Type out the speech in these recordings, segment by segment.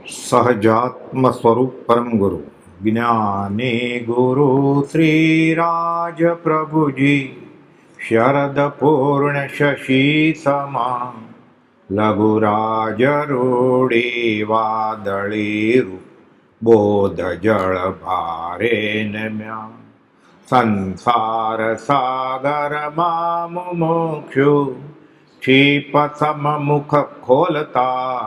સહજાત્મ સ્વરૂપ પરમ ગુરુ જ્ઞાની ગુરુ શ્રી રાજ પ્રભુજી શરદ પૂર્ણ શશી સમા લઘુરાજ રૂડી વાદળી બોધ જળ ભારે નમ્યા સંસાર સાગરમાં મુમુક્ષુ ક્ષિપ સમમુખ ખોલતા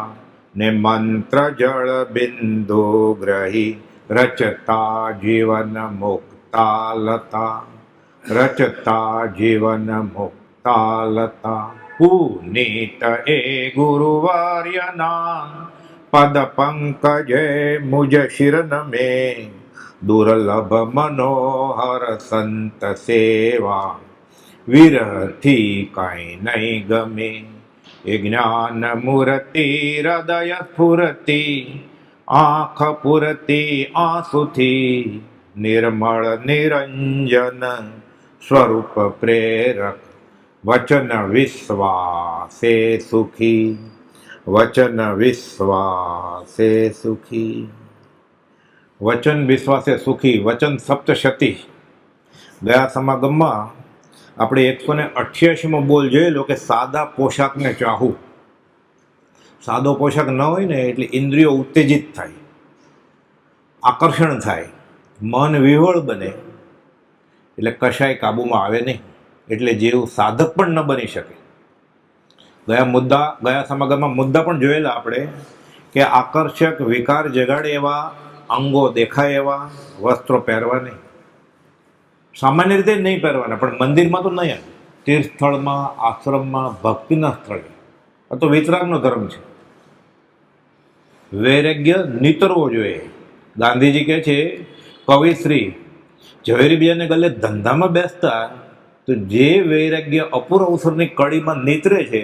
ને મંત્ર જળ બિંદુ ગ્રહી રચતા જીવન મુક્તા લતા રચતા જીવન મુક્તા લતા પુનીત એ ગુરુવાર્યના પદ પંકજે મુજ શિરન મે દુર્લભ મનોહર સંત સેવા વિરહથી કઈ નહીં ગમે એ જ્ઞાન મૂર્તિ હૃદય સ્ફુરતિ આંખ પૂરતી આંસુથી નિર્મળ નિરંજન સ્વરૂપ પ્રેરક વચન વિશ્વાસે સુખી વચન વિશ્વાસે સુખી વચન વિશ્વાસે સુખી વચન સપ્તશતી ગયા સમાગમમાં આપણે 188માં બોલ જોયેલો કે સાદા પોશાકને ચાહું. સાદો પોશાક ન હોય ને એટલે ઇન્દ્રિયો ઉત્તેજિત થાય, આકર્ષણ થાય, મન વિહવળ બને, એટલે કશાય કાબૂમાં આવે નહીં, એટલે જેવું સાધક પણ ન બની શકે. ગયા સમાગમમાં મુદ્દા પણ જોયેલા આપણે કે આકર્ષક વિકાર જગાડે એવા અંગો દેખાય એવા વસ્ત્રો પહેરવા નહીં. સામાન્ય રીતે નહીં પહેરવાના, પણ મંદિરમાં તો નહીં, તીર્થસ્થળમાં, આશ્રમમાં, ભક્તિના સ્થળે. આ તો વિતરાગનો ધર્મ છે. વૈરાગ્ય નીતરવો જોઈએ. ગાંધીજી કહે છે, કવિશ્રી ઝવેરીબીજાને ગલે ધંધામાં બેસતા તો જે વૈરાગ્ય અપૂર્વ અવસરની કડીમાં નીતરે છે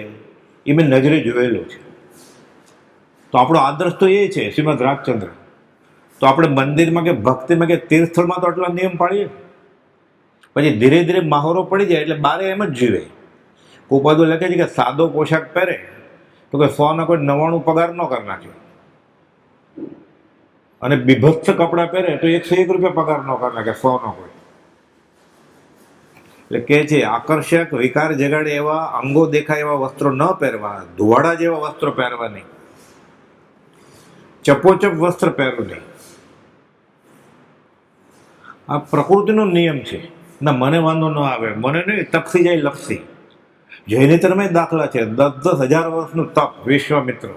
એ મેં નજરે જોયેલો છે. તો આપણો આદર્શ તો એ છે શ્રીમદ રાજચંદ્ર. તો આપણે મંદિરમાં કે ભક્તિમાં કે તીર્થસ્થળમાં તો આટલા નિયમ પાડીએ, પછી ધીરે ધીરે માહોરો પડી જાય એટલે બારે એમ જ જીવે. કુપાદો લખે છે કે સાદો પોશાક પહેરે તો કે 100 કોઈ 99 પગાર ન કરી નાખે, અને બીભત્સ કપડાં પહેરે તો 101 રૂપિયા પગાર ન કરી નાખે 100 કોઈ. એટલે કે છે આકર્ષક વિકાર જગાડે એવા અંગો દેખાય એવા વસ્ત્રો ન પહેરવા, ધુવાડા જેવા વસ્ત્રો પહેરવા નહીં, ચપોચપ વસ્ત્ર પહેરવું નહીં. આ પ્રકૃતિનો નિયમ છે. ના મને વાંધો ન આવે, મને નહીં, તપસી જાય લપસી. જૈનેતરમાં દાખલા છે, 10,000 વર્ષનું તપ. વિશ્વામિત્ર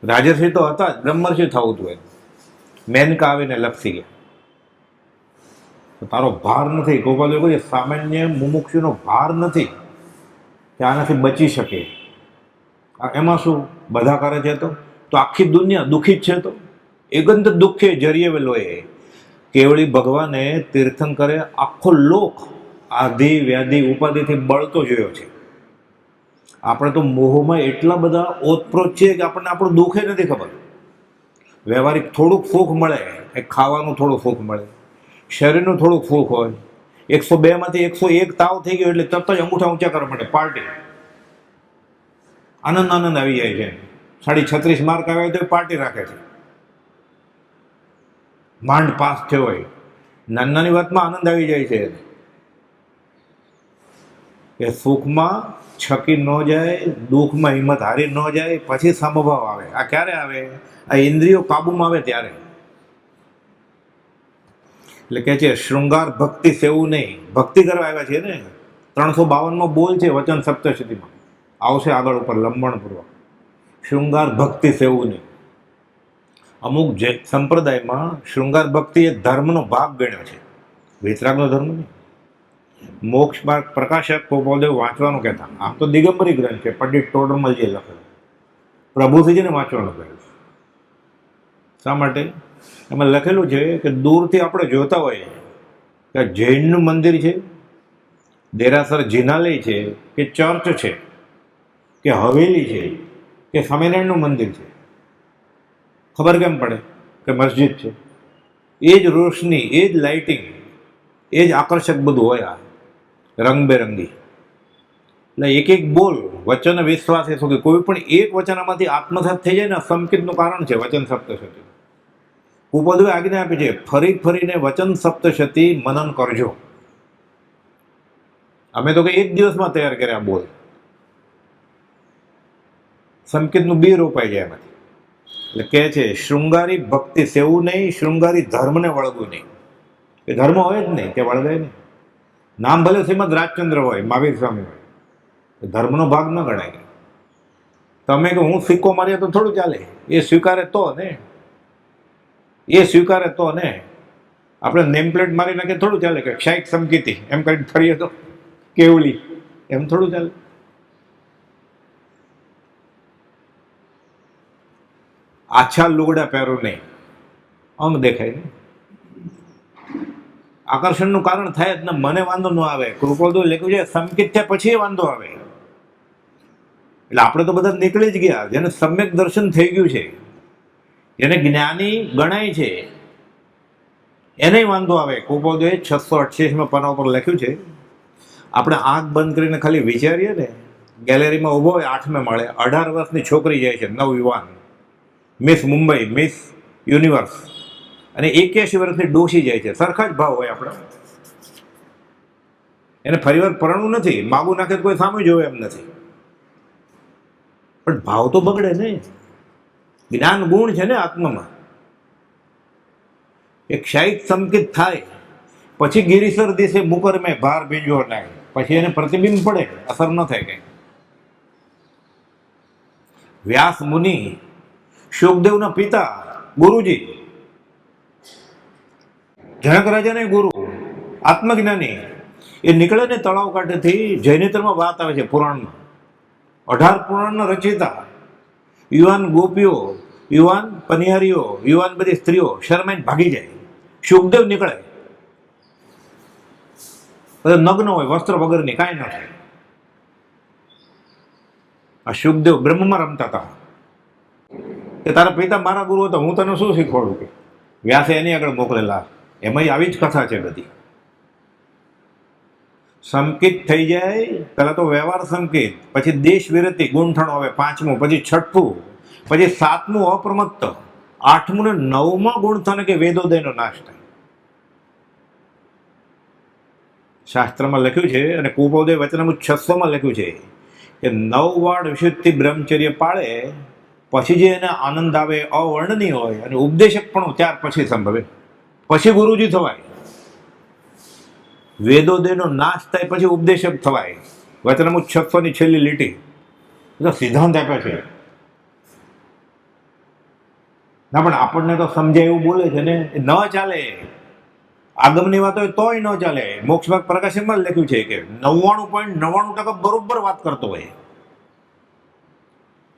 રાજર્ષિ તો હતા જ, બ્રહ્મર્ષિ થવું હતું. મેનકા આવીને લપસી ગયા. તારો ભાર નથી. ગોપાલ કોઈ સામાન્ય મુમુક્ષુનો ભાર નથી કે આનાથી બચી શકે. એમાં શું બધા કરે છે તો આખી દુનિયા દુઃખી જ છે. તો એગંત દુઃખે જરીએ વેલોએ કેવળી ભગવાને તીર્થન કરે આખો લોક આધિ વ્યાધિ ઉપાધિથી બળતો જોયો છે. આપણે તો મોહમાં એટલા બધા ઓતપ્રોત છીએ કે આપણને આપણું દુઃખે નથી ખબર. વ્યવહારિક થોડુંક સુખ મળે, એ ખાવાનું થોડું સુખ મળે, શરીરનું થોડુંક સુખ હોય. 102 માંથી 101 તાવ થઈ ગયો એટલે તરત જ અંગૂઠા ઊંચા કરવા માટે પાર્ટી. આનંદ આવી જાય છે. 36 માર્ક આવ્યા તો પાર્ટી રાખે છે. માંડ પાસ થયો હોય, નાની વાતમાં આનંદ આવી જાય છે. કે સુખમાં છકી ન જાય, દુઃખમાં હિંમત હારી ન જાય, પછી સમભાવ આવે. આ ક્યારે આવે? આ ઇન્દ્રિયો કાબુમાં આવે ત્યારે. એટલે કે છે શૃંગાર ભક્તિ સેવું નહીં. ભક્તિ કરવા આવ્યા છે ને. 352માં બોલ છે વચન સપ્તશતીમાં, આવશે આગળ ઉપર લંબણપૂર્વક. શૃંગાર ભક્તિ સેવું નહીં. અમુક જે સંપ્રદાયમાં શૃંગાર ભક્તિ એ ધર્મનો ભાગ ગણ્યો છે, વિતરાગનો ધર્મ નહીં. મોક્ષ માર્ગ પ્રકાશક ગોપાલદેવ વાંચવાનું કહેતા. આમ તો દિગંબરી ગ્રંથ છે, પંડિત ટોડરમલજીએ લખેલું. પ્રભુશ્રીજીને વાંચવાનું કહ્યું. શા માટે? એમાં લખેલું છે કે દૂરથી આપણે જોતા હોઈએ કે જૈનનું મંદિર છે, દેરાસર જિનાલય છે, કે ચર્ચ છે, કે હવેલી છે, કે સ્વામિનારાયણનું મંદિર છે. ખબર કેમ પડે કે મસ્જિદ છે? એ જ રોશની, એ જ લાઇટિંગ, એ જ આકર્ષક બધું હોય. આ રંગબેરંગી. એટલે એક એક બોલ વચન વિશ્વાસ એ શું કે કોઈ પણ એક વચન આમાંથી આત્મસાત થઈ જાય ને સંકેતનું કારણ છે વચન સપ્તશતી. ઉપદવે આજ્ઞા આપી છે ફરી ફરીને વચન સપ્તશતી મનન કરજો. અમે તો કઈ એક દિવસમાં તૈયાર કર્યા બોલ. સંકેતનું બી રોપાઈ જાય એમાંથી. એટલે કે છે શૃંગારી ભક્તિ સેવું નહીં, શૃંગારી ધર્મને વળગવું નહીં. એ ધર્મ હોય જ નહીં કે વળગાય નહીં. નામ ભલે શ્રીમદ રાજચંદ્ર હોય, મહાવીર સ્વામી હોય, ધર્મનો ભાગ ન ગણાય. તમે કે હું સિક્કો મારીએ તો થોડું ચાલે, એ સ્વીકારે તો ને, એ સ્વીકારે તો ને. આપણે નેમ પ્લેટ મારી નાખીએ થોડું ચાલે કે ક્ષાયક સમકીતી એમ કરીને ફરીએ તો કેવલી, એમ થોડું ચાલે. આછા લુગડા પહેરો નહીં, અંગ દેખાય ને. આકર્ષણનું કારણ થાય જ ને, મને વાંધો ન આવે. કૃપોદો લખ્યું છે સંકિત થયા પછી વાંધો આવે. એટલે આપણે તો બધા નીકળી જ ગયા. જેને સમ્યક દર્શન થઈ ગયું છે, જેને જ્ઞાની ગણાય છે, એને વાંધો આવે. કૃપોદોએ 688 પાના ઉપર લખ્યું છે. આપણે આંખ બંધ કરીને ખાલી વિચારીએ ને, ગેલેરીમાં ઊભો હોય 8મે માળે, 18 વર્ષની છોકરી જાય છે, નવયુવાન, મિસ મુંબઈ, મિસ યુનિવર્સ, અને 81 વર્ષની ડોશી જાય છે. સરખા જ ભાવ હોય આપણા. એને ફરીવાર પરણવું નથી, માગું નાખે તો કોઈ સામે જોવે એમ નથી, પણ ભાવ તો બગડે ને. જ્ઞાન ગુણ છે ને આત્મામાં. એક ક્ષાયિક સંકેત થાય પછી ગિરિસર દિશે મુકર મેં ભાર ભીંજો નાય, પછી એને પ્રતિબિંબ પડે, અસર ન થાય કઈ. વ્યાસ મુનિ, શુકદેવના પિતા ગુરુજી, જનક રાજાને ગુરુ, આત્મજ્ઞાની, એ નીકળે ને તળાવ કાંઠેથી. જૈનેતરમાં વાત આવે છે પુરાણમાં, 18 પુરાણના રચયિતા, યુવાન ગોપીઓ, યુવાન પનિહારીઓ, યુવાન બધી સ્ત્રીઓ શરમાઈને ભાગી જાય. શુકદેવ નીકળે, બધા નગ્ન હોય, વસ્ત્ર વગરની, કાંઈ ન થાય. આ શુકદેવ બ્રહ્મમાં રમતા હતા કે તારા પિતા મારા ગુરુ હતા, હું તને શું શીખવાડું કે. વ્યાસે એની આગળ મોકલેલા. એમાં આવી જ કથા છે બધી. સંકેત થઈ જાય, પહેલા તો વ્યવહાર સંકેત, પછી દેશ વિરતિ ગુંઠણો આવે 5મું, પછી 6ઠું, પછી 7મું અપ્રમત્ત, 8મું ને 9માં ગુણથાને કે વેદોદયનો નાશ થાય. શાસ્ત્રમાં લખ્યું છે, અને કુપોદય વચનામૃત 600માં લખ્યું છે કે 9 વાળ વિશુદ્ધિ બ્રહ્મચર્ય પાળે પછી જે એને આનંદ આવે અવર્ણનીય હોય, અને ઉપદેશક પણ ત્યાર પછી સંભવે, પછી ગુરુજી થવાય. વેદોદયનો નાશ થાય પછી ઉપદેશક થવાય. વચનામૃત 600ની છેલ્લી લીટી સિદ્ધાંત આપ્યા છે. ના પણ આપણને તો સમજાય એવું બોલે છે ને, ન ચાલે. આગમની વાત હોય તોય ન ચાલે. મોક્ષ પ્રકાશનમાં લખ્યું છે કે 99.99% બરોબર વાત કરતો હોય.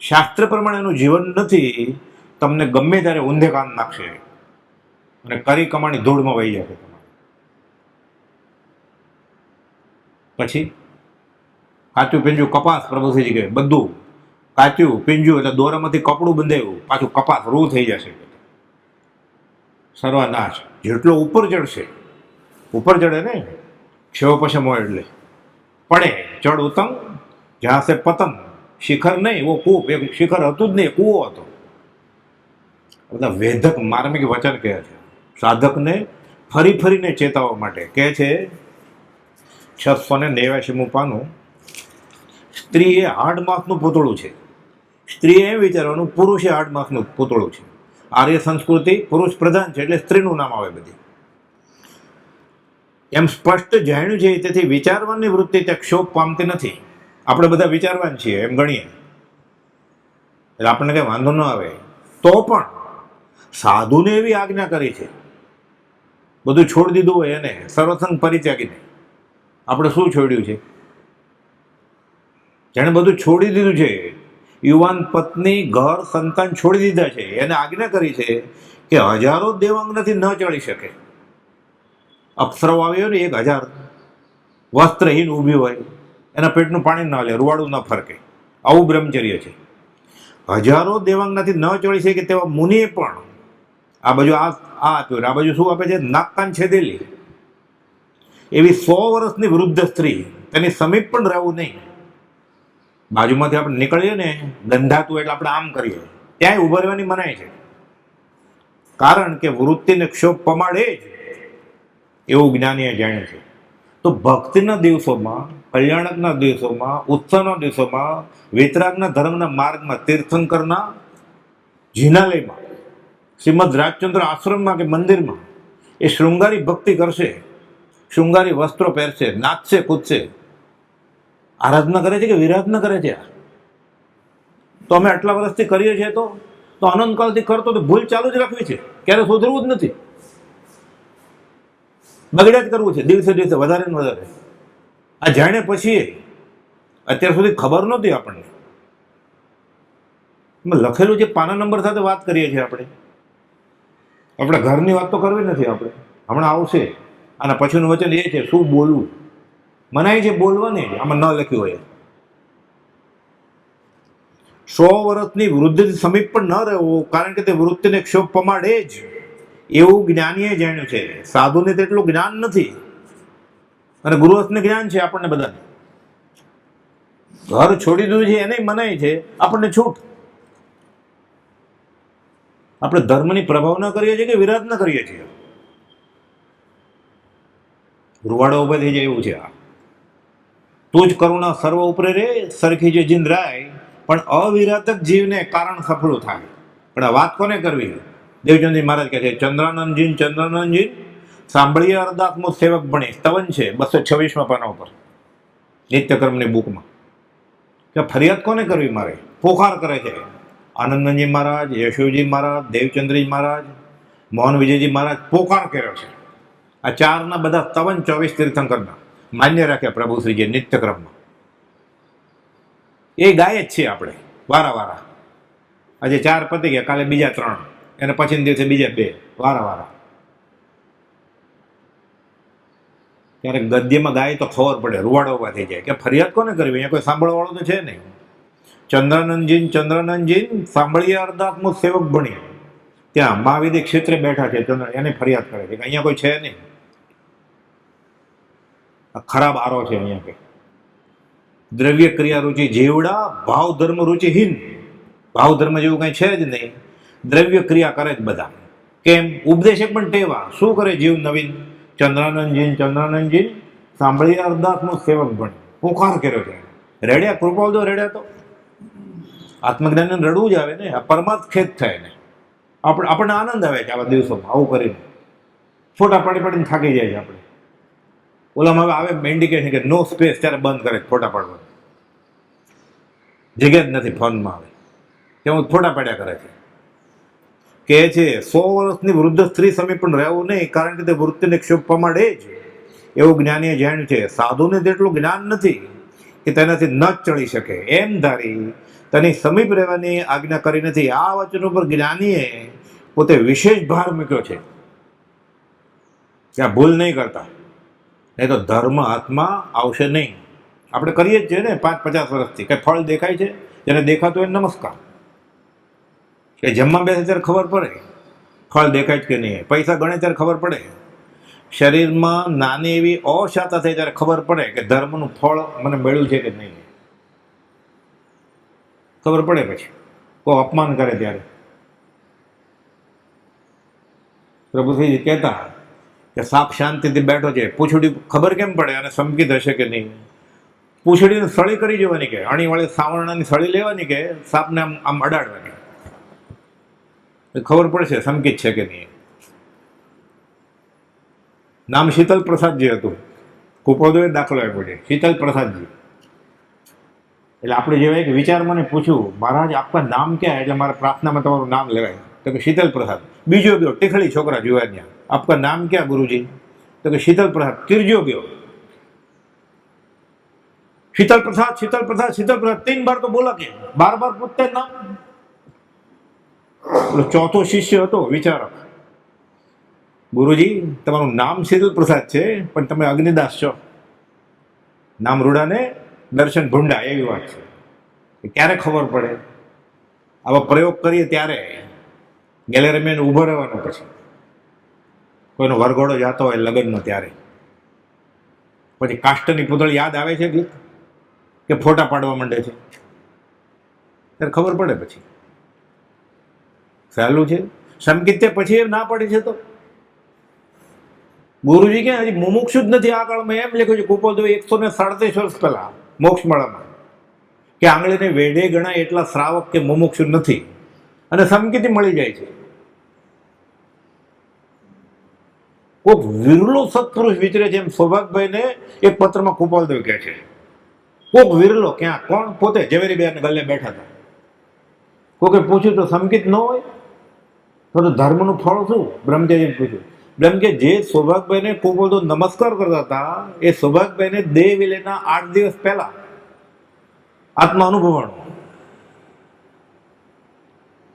શાસ્ત્ર પ્રમાણે એનું જીવન નથી, તમને ગમે ત્યારે ઊંધે કાન નાખશે અને કરી કમાણી ધૂળમાં વહી જશે. પછી કાચું પીંજું કપાસ, પ્રભુજી કે બધું કાચું પીંજું એટલે દોરામાંથી કપડું બંધાયું, પાછું કપાસ રૂ થઈ જશે. સર્વનાશ. જેટલો ઉપર ચડશે, ઉપર ચડે ને શિવ પશમ હોય એટલે પડે, ચડ ઉતમ જ્યાં સે પતમ. શિખર નહીં, એવો કૂપ. એક શિખર હતું જ નહીં, કૂવો હતો. બધા વેદક માર્મિક વચન કહે છે સાધકને ફરી ફરીને ચેતવવા માટે. કહે છે 689મું પાનું, સ્ત્રી એ હાડ માસનું પૂતળું છે. સ્ત્રી એમ વિચારવાનું પુરુષ એ હાડ માસનું પૂતળું છે. આર્ય સંસ્કૃતિ પુરુષ પ્રધાન છે એટલે સ્ત્રીનું નામ આવે બધી. એમ સ્પષ્ટ જાણ્યું છે, તેથી વિચારવાની વૃત્તિ તે ક્ષોભ પામતી નથી. આપણે બધા વિચારવાન છીએ એમ ગણીએ એટલે આપણને કઈ વાંધો ન આવે. તો પણ સાધુને એવી આજ્ઞા કરી છે, બધું છોડી દીધું હોય એને, સર્વસંગ પરિત્યાગીને. આપણે શું છોડ્યું છે? જેણે બધું છોડી દીધું છે, યુવાન પત્ની, ઘર, સંતાન છોડી દીધા છે, એને આજ્ઞા કરી છે કે 1000 દેવાંગનાથી ન ચડી શકે. અપ્સરો આવ્યો ને 1000 વસ્ત્રહીન ઊભી હોય, એના પેટનું પાણી ના લે, રૂવાડું ન ફરકે, આવું બ્રહ્મચર્ય છે. 1000 દેવાંગનાથી ન ચડી શકે તેવા મુનિએ પણ આ બાજુ આ આપ્યું, આ બાજુ શું આપે છે? નાક કાન છેદેલી એવી 100 વર્ષની વૃદ્ધ સ્ત્રી, તેની સમીપ પણ રહેવું નહીં. બાજુમાંથી આપણે નીકળીએ ને ગંધાતું એટલે આપણે આમ કરીએ, ત્યાંય ઉભા રહેવાની મનાય છે. કારણ કે વૃત્તિને ક્ષોભ પમાડે જ એવું જ્ઞાનીએ જાણ્યું છે. તો ભક્તિના દિવસોમાં, કલ્યાણકના દિવસોમાં, ઉત્સવના દિવસોમાં, વિતરાગના ધર્મના માર્ગમાં, તીર્થંકરના જિનાલયમાં, શ્રીમદ રાજચંદ્ર આશ્રમમાં કે મંદિરમાં એ શૃંગારી ભક્તિ કરશે, શૃંગારી વસ્ત્રો પહેરશે, નાચશે, કૂદશે. આરાધના કરે છે કે વિરાધના કરે છે? તો અમે આટલા વર્ષથી કરીએ છીએ તો અનંતકાળથી કરતો તો ભૂલ ચાલુ જ રાખવી છે, ક્યારે સુધરવું જ નથી, બગડ્યા જ કરવું છે દિવસે દિવસે વધારે ને વધારે. આ જાણે પછી અત્યાર સુધી ખબર નહોતી આપણને. લખેલું છે પાના નંબર સાથે વાત કરીએ છીએ આપણે ઘરની વાત તો કરવી નથી આપણે. હમણાં આવશે અને પછીનું વચન એ છે શું બોલવું. મનાય છે બોલવાની, આમાં ન લખ્યું હોય. 100 વર્ષની વૃદ્ધિથી સમીપ પણ ન રહેવો, કારણ કે તે વૃત્તિને ક્ષોભ પમાડે જ એવું જ્ઞાનીએ જાણ્યું છે. સાધુને તેટલું જ્ઞાન નથી અને ગૃહસ્થને જ્ઞાન છે. આપણને બધાને ઘર છોડી દીધું છે એને મનાય છે, આપણને છૂટ. આપણે ધર્મની પ્રભાવના કરીએ છીએ કે વિરાધના કરીએ છીએ? રૂવાડો ઉભા થઈ જાય એવું છે આ. તું જ કરુણા સર્વ ઉપરે રે, સરખી જે જિંદરાય, પણ અવિરાધક જીવને કારણ સફળું થાય. પણ આ વાત કોને કરવી? દેવચંદ્રજી મહારાજ કહે છે, ચંદ્રાનંદજી સાંભળીએ અરદાસમો સેવક ભણી. સ્તવન છે 226માં પાના ઉપર નિત્યકર્મની બુકમાં. કે ફરિયાદ કોને કરવી મારે? પોકાર કરે છે આનંદનંદજી મહારાજ, યશોજી મહારાજ, દેવચંદ્રજી મહારાજ, મોહન વિજયજી મહારાજ પોકાર કર્યો છે. આ ચારના બધા સ્તવન 24 તીર્થંકરના માન્ય રાખ્યા પ્રભુશ્રીજી નિત્યક્રમમાં. એ ગાય જ છીએ આપણે વારા. આજે 4 પતી ગયા, કાલે બીજા 3, અને પછીના દિવસે બીજા 2, વારા. ત્યારે ગદ્યમાં ગાય તો ખબર પડે, રૂવાડો ઉભા થઈ જાય કે ફરિયાદ કોને કરવી? અહીંયા કોઈ સાંભળવા વાળો તો છે નહીં. ચંદ્રાનંદજી સાંભળીએ અરદાસમો સેવક ભણી. ત્યાં મહાવિદ્ય ક્ષેત્રે બેઠા છે ચંદ્ર, એને ફરિયાદ કરે છે કે અહીંયા કોઈ છે નહીં, ખરાબ આરો છે અહીંયા કે દ્રવ્ય ક્રિયા રુચિ જીવડા, ભાવ ધર્મ રુચિહીન. ભાવ ધર્મ જેવું કઈ છે જ નહીં, દ્રવ્ય ક્રિયા કરે જ બધા. કેમ? ઉપદેશક પણ ટેવા. શું કરે જીવ નવીન? ચંદ્રાનંદજી સાંભળીએ અરદાસનો સેવક ભણી. પોકાર કર્યો છે, રેડ્યા. કૃપાલ દો રેડ્યા તો આત્મજ્ઞાન રડવું જ આવે ને, આ પરમાર્થ ખેદ થાય ને. આપણને આનંદ આવે છે આવા દિવસોમાં આવું કરીને. ફોટા પાડીને થાકી જાય છે આપણે. ઓલામાં હવે આવે ઇન્ડિકેશન કે નો સ્પેસ, ત્યારે બંધ કરે ફોટા પાડવા. જગ્યા જ નથી ફોનમાં. આવે ત્યાં ફોટા પાડ્યા કરે છે. કહે છે 100 વર્ષની વૃદ્ધ સ્ત્રી સમીપ પણ રહેવું નહીં, કારણ કે તે વૃત્તિને ક્ષોભ પમાડે જ એવું જ્ઞાનીએ જાણ્યું છે. સાધુને તેટલું જ્ઞાન નથી કે તેનાથી ન ચડી શકે, એમ ધારી તેની સમીપ રહેવાની આજ્ઞા કરી નથી. આ વચન ઉપર જ્ઞાનીએ પોતે વિશેષ ભાર મૂક્યો છે કે આ ભૂલ નહીં કરતા, નહીં તો ધર્મ હાથમાં આવશે નહીં. આપણે કરીએ જ છીએ ને 5-50 વર્ષથી. કંઈ ફળ દેખાય છે? જેને દેખાતું હોય નમસ્કાર. કે જમવા બેસે ત્યારે ખબર પડે ફળ દેખાય જ કે નહીં. પૈસા ગણે ત્યારે ખબર પડે. શરીરમાં નાની એવી અશાતા થાય ત્યારે ખબર પડે કે ધર્મનું ફળ મને મળ્યું છે કે નહીં. ખબર પડે પછી કોઈ અપમાન કરે ત્યારે. પ્રભુશ્રીજી કહેતા કે સાપ શાંતિથી બેઠો છે, પૂંછડી ખબર કેમ પડે અને સંકિત હશે કે નહીં? પૂંછડીને સળી કરી જવાની કે અણીવાળી સાવરણાની સળી લેવાની કે સાપને આમ અડાડવાની, ખબર પડશે સંકિત છે કે નહીં. નામ શીતલ પ્રસાદજી હતું. કુપોદોએ દાખલો આપ્યો છે, શીતલ પ્રસાદજી. એટલે આપણે જેવા એક વિચાર મને પૂછ્યું, મહારાજ આપકા નામ ક્યાં? એટલે મારા પ્રાર્થનામાં તમારું નામ લેવાય. તો કે શીતલ પ્રસાદ. બીજો ગયો ટીખળી છોકરા જોયા ત્યાં, આપકા નામ ક્યાં ગુરુજી? તો કે શીતલ પ્રસાદ. ત્રીજો ગયો शीतल प्रसाद, शीतल प्रसाद, शीतल प्रसाद, 3 बार तो बोला के बार पूछते नाम. चौथो शिष्य હતો વિચારક. ગુરુજી તમારું નામ શીતલ પ્રસાદ છે પણ તમે અગ્નિદાસ છો. નામ રૂડાને દર્શન ભૂંડા, એવી વાત છે. ક્યારે ખબર પડે? આવા પ્રયોગ કરીએ ત્યારે ગેલેરીમાં ઊભો રહેવાનો. પછી કોઈનો વરઘોડો જાતો હોય લગ્નનો ત્યારે પછી કાષ્ટની પૂતળી યાદ આવે છે ગીત? કે ફોટા પાડવા માંડે છે? ત્યારે ખબર પડે પછી સહેલું છે. સંકિતે પછી એમ ના પાડી છે. તો ગુરુજી ક્યાં હજી મુમુક્ષુ જ નથી આ કાળમાં. એમ લખ્યું છે કુપોલદેવ 137 વર્ષ પહેલા મોક્ષમાળામાં કે આંગળીને વેઢે ગણાય એટલા શ્રાવક કે મુમુક્ષુ નથી, અને સંકિતિ મળી જાય છે. કોઈક વિરલો સત્પુરુષ વિચરે છે એમ સૌભાગભાઈને એક પત્રમાં કુપાલદેવ કહે છે. કોઈક વિરલો, ક્યાં? કોણ? પોતે ઝવેરી બેન ગલ્લે બેઠા હતા. કોકે પૂછ્યું તો સંકિત ન હોય તો ધર્મનું ફળ શું? બ્રહ્મચારીને પૂછ્યું. બ્રહ્મ કે જે સૌભાગભાઈને કુપાલદેવ નમસ્કાર કરતા હતા એ સૌભાગભાઈને દેહ વિલેના 8 દિવસ પહેલા આત્મા અનુભવવાનું.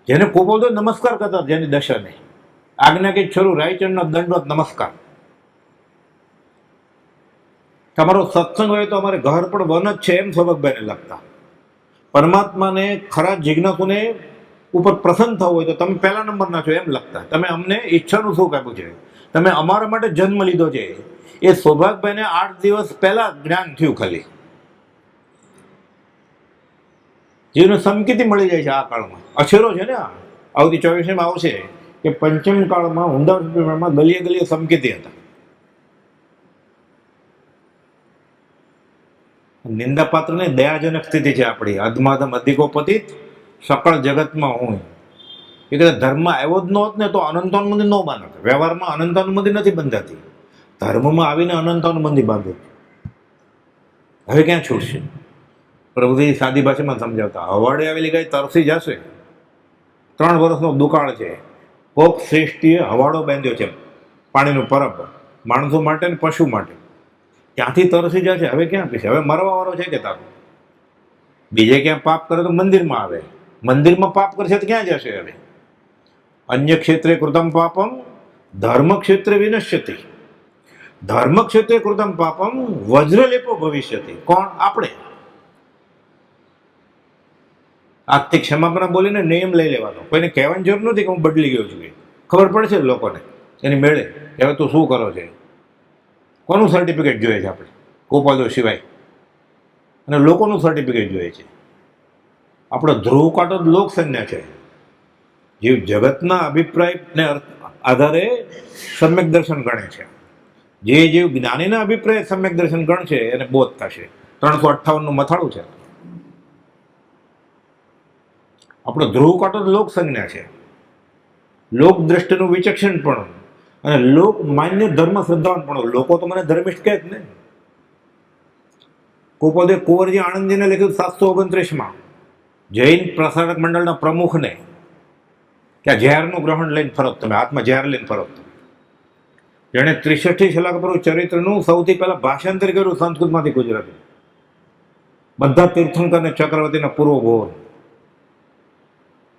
જેને કુપાલદેવ નમસ્કાર કરતા, જેની દશાને આજ્ઞા કે છોરું રાયચંદનો દંડવત નમસ્કાર. તમારો સત્સંગ હોય તો અમારે ઘર પણ વન જ છે એમ સૌભાગભાઈને લખતા. પરમાત્માને ખરા જિજ્ઞાસુને ઉપર પ્રસન્ન થવું હોય તો તમે પહેલા નંબરના છો એમ લખતા. તમે અમને ઈચ્છાનું સુખ આપ્યું છે, તમે અમારા માટે જન્મ લીધો છે. એ સૌભાગભાઈને 8 દિવસ પહેલા જ્ઞાન થયું. ખાલી જીવને સંકિતિ મળી જાય છે આ કાળમાં. અછેરો છે ને આ આવતી 24 આવશે કે પંચમ કાળમાં ઊંડામાં ગલીએ ગલીએ સંકેતી હતા. નિંદાપાત્ર ને દયાજનક સ્થિતિ છે આપણી. અધમાધમ અધિકો પતિત સકળ જગતમાં હું. એ કદાચ ધર્મમાં આવ્યો જ ન હોત ને તો અનંતાનુબંધી ન બાંધત. વ્યવહારમાં અનંતાનુબંધી નથી બંધાતી, ધર્મમાં આવીને અનંતાનુબંધી બાંધે. હવે ક્યાં છૂટશે? પ્રભુજી સાદી ભાષામાં સમજાવતા, હવાડે આવેલી ગાય તરસી જશે. 3 વર્ષનો દુકાળ છે. કોક શ્રેષ્ઠીએ હવાડો બાંધ્યો છે, પાણીનું પરબ, માણસો માટે ને પશુ માટે. ત્યાંથી તરસી જશે. હવે ક્યાં પીશે? હવે મરવા વાળો છે કે તારો? બીજે ક્યાં પાપ કરે તો મંદિરમાં આવે, મંદિરમાં પાપ કરશે તો ક્યાં જશે? હવે અન્ય ક્ષેત્રે કૃતમ પાપમ ધર્મ ક્ષેત્રે વિનશ્યતિ, ધર્મ ક્ષેત્રે કૃતમ પાપમ વજ્રલેપો ભવિષ્યતિ. કોણ? આપણે. આજથી ક્ષમાપણા બોલીને નિયમ લઈ લેવાનો. કોઈને કહેવાની જરૂર નથી કે હું બદલી ગયો છું. ખબર પડશે લોકોને એની મેળે હવે તું શું કરો છે. કોનું સર્ટિફિકેટ જોઈએ છે આપણે? કુપાલદેવ સિવાય. અને લોકોનું સર્ટિફિકેટ જોઈએ છે. આપણો ધ્રુવ કાંટો જ લોક સંજ્ઞા છે. જીવ જગતના અભિપ્રાયને આધારે સમ્યક દર્શન ગણે છે. જે જીવ જ્ઞાનીના અભિપ્રાય સમ્યક દર્શન ગણશે એને બોધ થશે. 358નું મથાળું છે. આપણો ધ્રુવ કાંટો જ લોક સંજ્ઞા છે. લોક દ્રષ્ટિનું વિચક્ષણ પણ અને લોક માન્ય ધર્મ શ્રદ્ધાવાન પણ. લોકો તો મને ધર્મિષ્ઠ કહે જ ને. કુપાલદેવ કુંવરજી આણંદજીને લખ્યું 729માં જૈન પ્રસારક મંડળના પ્રમુખને કે આ ઝેરનું ગ્રહણ લઈને ફરક, તમે હાથમાં ઝેર લઈને ફરક. જેણે 63 શલાકા પર ચરિત્રનું સૌથી પહેલા ભાષાંતર કર્યું સંસ્કૃતમાંથી ગુજરાતી. બધા તીર્થંકર ને ચક્રવર્તીના પૂર્વ ભોર.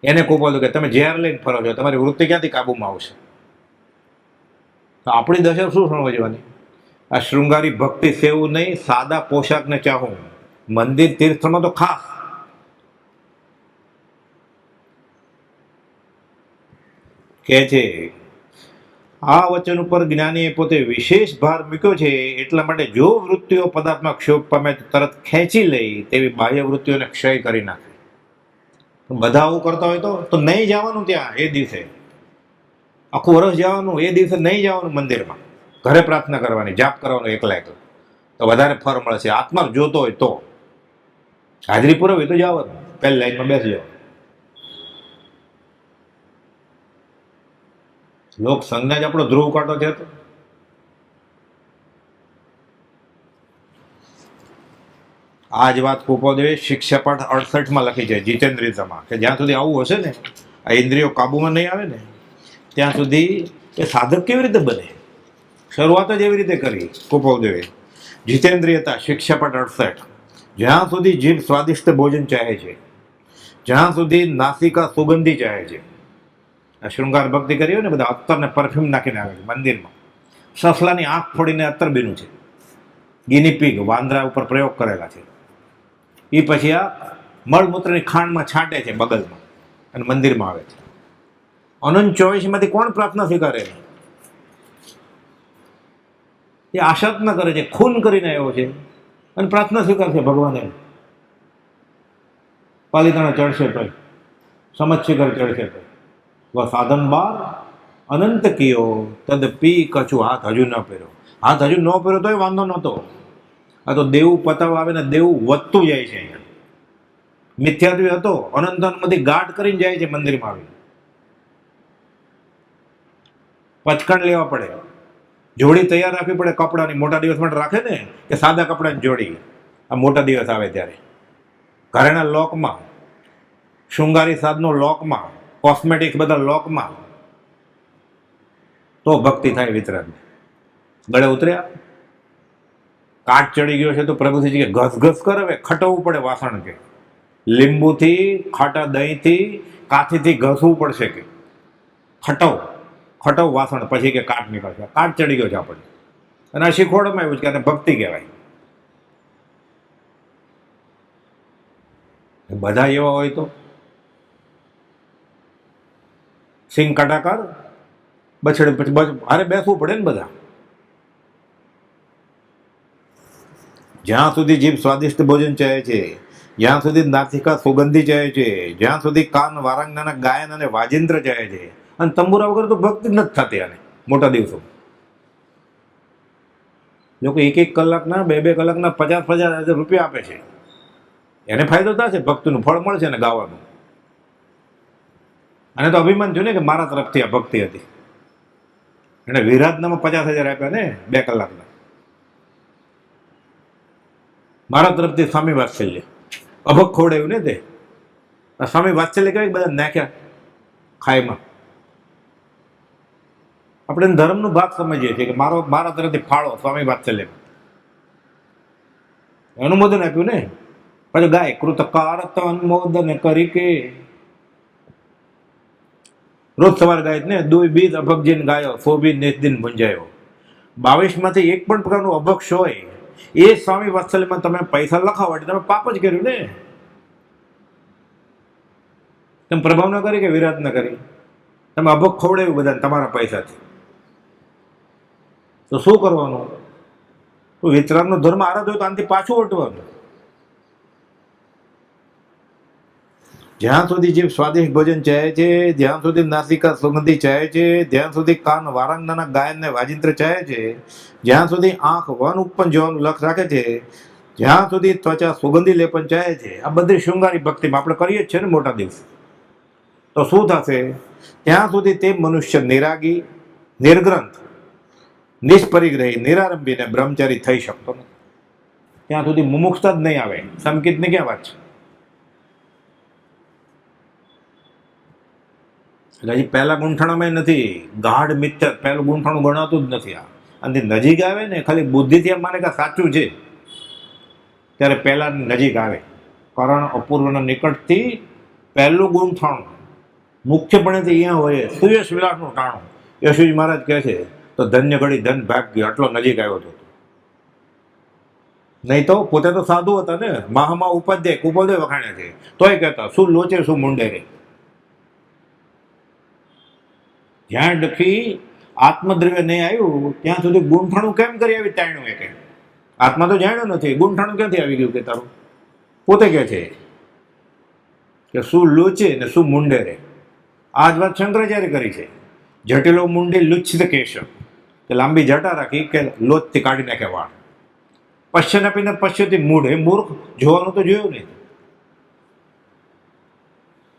એને કુપાલદેવ કે તમે ઝેર લઈને ફરો છો, તમારી વૃત્તિ ક્યાંથી કાબુમાં આવશે? તો આપણી દશા શું સમજવાની? આ શૃંગારી ભક્તિ સેવું નહીં, સાદા પોશાકને ચાહું, મંદિર તીર્થમાં તો ખાસ. કે છે આ વચન ઉપર જ્ઞાનીએ પોતે વિશેષ ભાર મૂક્યો છે. એટલા માટે જો વૃત્તિઓ પદાર્થમાં ક્ષોભ પામે તો તરત ખેંચી લઈ તેવી બાહ્ય વૃત્તિઓને ક્ષય કરી નાખે. બધા આવું કરતા હોય તો નહીં જવાનું ત્યાં. એ દિવસે આખું વર્ષ જવાનું, એ દિવસે નહીં જવાનું મંદિરમાં. ઘરે પ્રાર્થના કરવાની, જાપ કરવાનો એકલા એકલા, તો વધારે ફળ મળશે. આત્મા જોતો હોય તો હાજરી પુરાવી તો જવાનું, પહેલી લાઈનમાં બેસી જવાનું. લોક સંજ્ઞા જ આપણો ધ્રુવ કાંટો છે. તો આ જ વાત કુપાલદેવે શિક્ષાપાઠ 68માં લખી છે જીતેન્દ્રિયતામાં, કે જ્યાં સુધી આવું હશે ને, આ ઇન્દ્રિયો કાબુમાં નહીં આવે ને, ત્યાં સુધી એ સાધક કેવી રીતે બને? શરૂઆત જ એવી રીતે કરી કુપાલદેવે. જીતેન્દ્રિયતા શિક્ષાપાઠ 68. જ્યાં સુધી જીભ સ્વાદિષ્ટ ભોજન ચાહે છે, જ્યાં સુધી નાસિકા સુગંધી ચાહે છે. આ શૃંગાર ભક્તિ કરી હોય ને, બધા અત્તરને પરફ્યુમ નાખીને આવે છે મંદિરમાં. સસલાની આંખ ફોડીને અત્તર બીનું છે. ગિની પિગ, વાંદરા ઉપર પ્રયોગ કરેલા છે. એ પછી આ મળમૂત્રની ખાંડમાં છાંટે છે બગલમાં અને મંદિરમાં આવે છે. અનંત 24માંથી કોણ પ્રાર્થના સ્વીકારે? એ આશા જ ન કરે છે, ખૂન કરીને આવ્યો છે અને પ્રાર્થના સ્વીકારશે ભગવાન. પાલીતાણા ચડશે તો, સમજશિખર ચડશે તો, સાધન બાર અનંત કિયો તદ પી કછું હાથ હજુ ન પહેર્યો. હાથ હજુ ન પહેર્યો તોય વાંધો નહોતો. આ તો દેવું પતાવ આવે ને દેવું વધતું જાય છે. અહીંયા મિથ્યાત્વી હતો, અનંતમાંથી ગાઢ કરીને જાય છે મંદિરમાં આવી. પચકણ લેવા પડે, જોડી તૈયાર રાખવી પડે કપડાની. મોટા દિવસ માટે રાખે ને કે સાદા કપડાની જોડી, આ મોટા દિવસ આવે ત્યારે ઘરેના લોકમાં, શૃંગારી સાધનો લોકમાં, કોસ્મેટિક્સ બધા લોકમાં, તો ભક્તિ થાય વિતરાગની. ગળે ઉતર્યા, કાટ ચડી ગયો છે તો પ્રભુજી કે ઘસઘસ કરાવે, ખટવવું પડે વાસણ કે લીંબુથી, ખાટા દહીંથી, કાથીથી ઘસવું પડશે કે ખટવ વાસણ, પછી કે કાટ નીકળશે. કાટ ચડી ગયો છે આપણને. અને આ શીખવાડવામાં આવ્યું છે કે આને ભક્તિ કહેવાય. બધા એવા હોય તો સિંગ કટાકાર બછડે પછી હારે બેસવું પડે ને બધા. જ્યાં સુધી જીભ સ્વાદિષ્ટ ભોજન ચાહે છે, જ્યાં સુધી નાસિકા સુગંધી ચાહે છે, જ્યાં સુધી કાન વારાંગનાના ગાયન અને વાજિંત્ર ચાહે છે, અને તંબુરા વગર તો ભક્તિ જ નથી થતી. આને મોટા દિવસો લોકો 1-1 કલાકના 2-2 કલાકના 50,000 રૂપિયા આપે છે. એને ફાયદો થશે, ભક્તિનું ફળ મળશે ને ગાવાનું. અને તો અભિમાન થયું ને કે મારા તરફથી આ ભક્તિ હતી. એને વિરાટનામાં 50,000 આપ્યા ને 2 કલાકના. મારા તરફથી સ્વામી વાત્સલ્ય અભક ખોડાયું ને તે. આ સ્વામી વાત્સલ્ય કહેવાય, બધા નાખ્યા ખાઈમાં. આપણે ધર્મનો ભાગ સમજીએ છીએ કે મારા તરફથી ફાળો સ્વામી વાત્સલ્ય. અનુમોદન આપ્યું ને. પછી ગાય કૃતકારત અનુમોદન કરી કે રોજ સવારે ગાય ને દુઈ બીજ અભગજીન ગાયો, સો બીજ નિસ્દિન ભુંજાયો. 22માંથી એક પણ પ્રકારનું અભક્ષ હોય એ સ્વામી વાત્સલ્યમાં તમે પૈસા લખાવો એટલે તમે પાપ જ કર્યું ને. તમે પ્રભાવ ન કરી કે વિરાટ ન કરી, તમે અભગ ખવડાવ્યું બધાને તમારા પૈસાથી. તો શું કરવાનું? તો વિતરાગનો ધર્મ આરાધ હોય તો આનાથી પાછું હટવાનું. જ્યાં સુધી જીભ સ્વાદિષ્ટ ભોજન ચાહે છે, જ્યાં સુધી નાસિકા સુગંધી ચાહે છે, જ્યાં સુધી કાન વારાંગનાના ગાયનને વાજિંત્ર ચાહે છે, જ્યાં સુધી આંખ વન ઉત્પન્ન જોવાનું લક્ષ રાખે છે, જ્યાં સુધી ત્વચા સુગંધી લેપન ચાહે છે, આ બધી શૃંગારી ભક્તિમાં આપણે કરીએ જ છે ને મોટા દિવસ. તો શું થશે? ત્યાં સુધી તે મનુષ્ય નિરાગી, નિર્ગ્રંથ, નિષ્પરિગ્રહી, નિરારંભીને બ્રહ્મચારી થઈ શકતો નથી. ત્યાં સુધી મુમુક્ષતા જ નહીં આવે. સંકિતની ક્યાં વાત છે? એટલે હજી પહેલા ગૂંઠણામાં નથી. ગાઢ મિથ્ય પહેલું ગૂંઠણું ગણાતું જ નથી. અને નજીક આવે ને ખાલી બુદ્ધિથી એમ માને કે સાચું છે ત્યારે પહેલા નજીક આવે. કરણ અપૂર્વના નિકટથી પહેલું ગૂંઠણ મુખ્યપણે અહીંયા હોય. સુયશ વિલાસનું ટાણું યશુજી મહારાજ કહે છે તો ધન્ય ઘડી ધન ભાગ્ય આટલો નજીક આવ્યો હતો. નહીં તો પોતે તો સાધુ હતા ને. મહામા ઉપાધ્યાય કુપોદય વખાણ્યા છે તોય કહેતા શું લોચે શું મુંડે રે. જ્યાં ડખી આત્મદ્રવ્ય નહીં આવ્યું ત્યાં સુધી ગૂંઠણું કેમ કરી આવી તાણ્યું? એ કે આત્મા તો જાણ્યો નથી, ગૂંઠણું ક્યાંથી આવી ગયું? કે તારું પોતે કહે છે કે શું લોચે ને શું મુંડે રે. આ જ વાત શંકરાચાર્ય કરી છે. જટિલો મુંડી લુચ્છિત કેશ, કે લાંબી જટા રાખી કે લોચથી કાઢી નાખે વાળ. પશ્ચન આપીને પશ્ચિમથી મૂઢ. એ મૂર્ખ જોવાનું તો જોયું નહીં.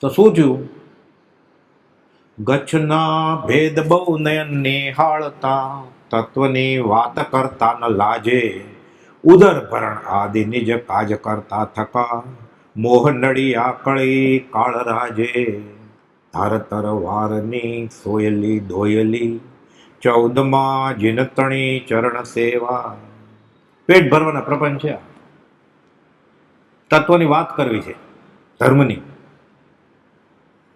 તો શું થયું? ગચ્છના ભેદ બહુ નયન નિહાળતા, તત્વની વાત કરતા ન લાજે, ઉદર ભરણ આદિ નિજ કાજ કરતા થકા, મોહ નડી આકળી કાળ રાજે, ધારતર વારની સોયલી ધોયલી, 14માં જીનતણી ચરણ સેવા. પેટ ભરવાના પ્રપંચ છે. તત્વની વાત કરવી છે, ધર્મની.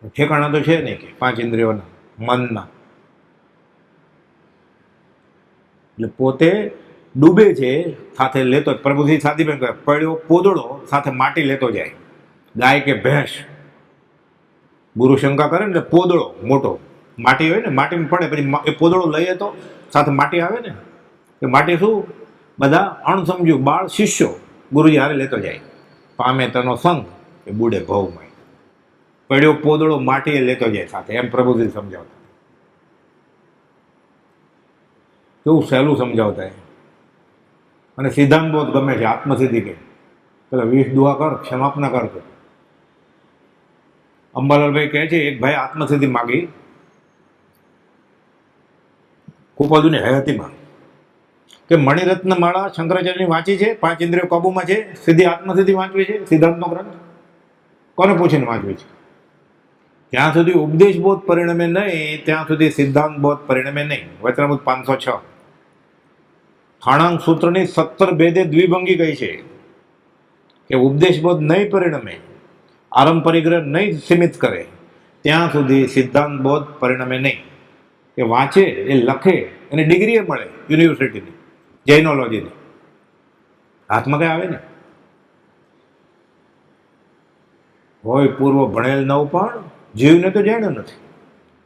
ઠેકાણા તો છે નહીં કે 5 ઇન્દ્રિયોના, મનના. એટલે પોતે ડૂબે છે સાથે લેતો. પ્રભુજી સાદીબેન કહે પડ્યો પોદળો સાથે માટી લેતો જાય. ગાય કે ભેંસ ગુરુ શંકા કરે ને પોદળો મોટો માટી હોય ને, માટીમાં પડે પછી એ પોદળો લઈએ તો સાથે માટી આવે ને. એ માટી શું? બધા અણસમજુ બાળ શિષ્યો ગુરુજી હારે લેતો જાય. પામે તેનો સંગ એ બુડે ભવમાં પડ્યો પોદળો માટીએ લેતો જાય સાથે, એમ પ્રભુજી સમજાવતા. કેવું સહેલું સમજાવતા. અને સિદ્ધાંત બહુ ગમે છે, આત્મસિદ્ધિ કે પેલા 20 દુઆ કર, ક્ષમાપના કર. અંબાલાલભાઈ કહે છે, એક ભાઈ આત્મસિદ્ધિ માગી કૃપાદુની હયાતીમાં, કે મણિરત્ન માળા શંકરાચાર્યની વાંચી છે, 5 ઇન્દ્રિયો કાબુમાં છે, સીધી આત્મસિદ્ધિ વાંચવી છે, સિદ્ધાંતનો ગ્રંથ કોને પૂછીને વાંચવી છે? જ્યાં સુધી ઉપદેશ બોધ પરિણમે નહીં ત્યાં સુધી સિદ્ધાંત બોધ પરિણમે નહીં. વચનામૃત 506 થાણાંગ સૂત્રની 17 ભેદે દ્વિભંગી કહી છે કે ઉપદેશ બોધ નહીં પરિણમે, આરંભ પરિગ્રહ નહીં સીમિત કરે ત્યાં સુધી સિદ્ધાંત બોધ પરિણમે નહીં. એ વાંચે, એ લખે, એને ડિગ્રી મળે યુનિવર્સિટીની, જૈનોલોજીની, હાથમાં કઈ આવે ને. હોય પૂર્વ ભણેલ નવ પણ જીવને તો જાણ્યો નથી,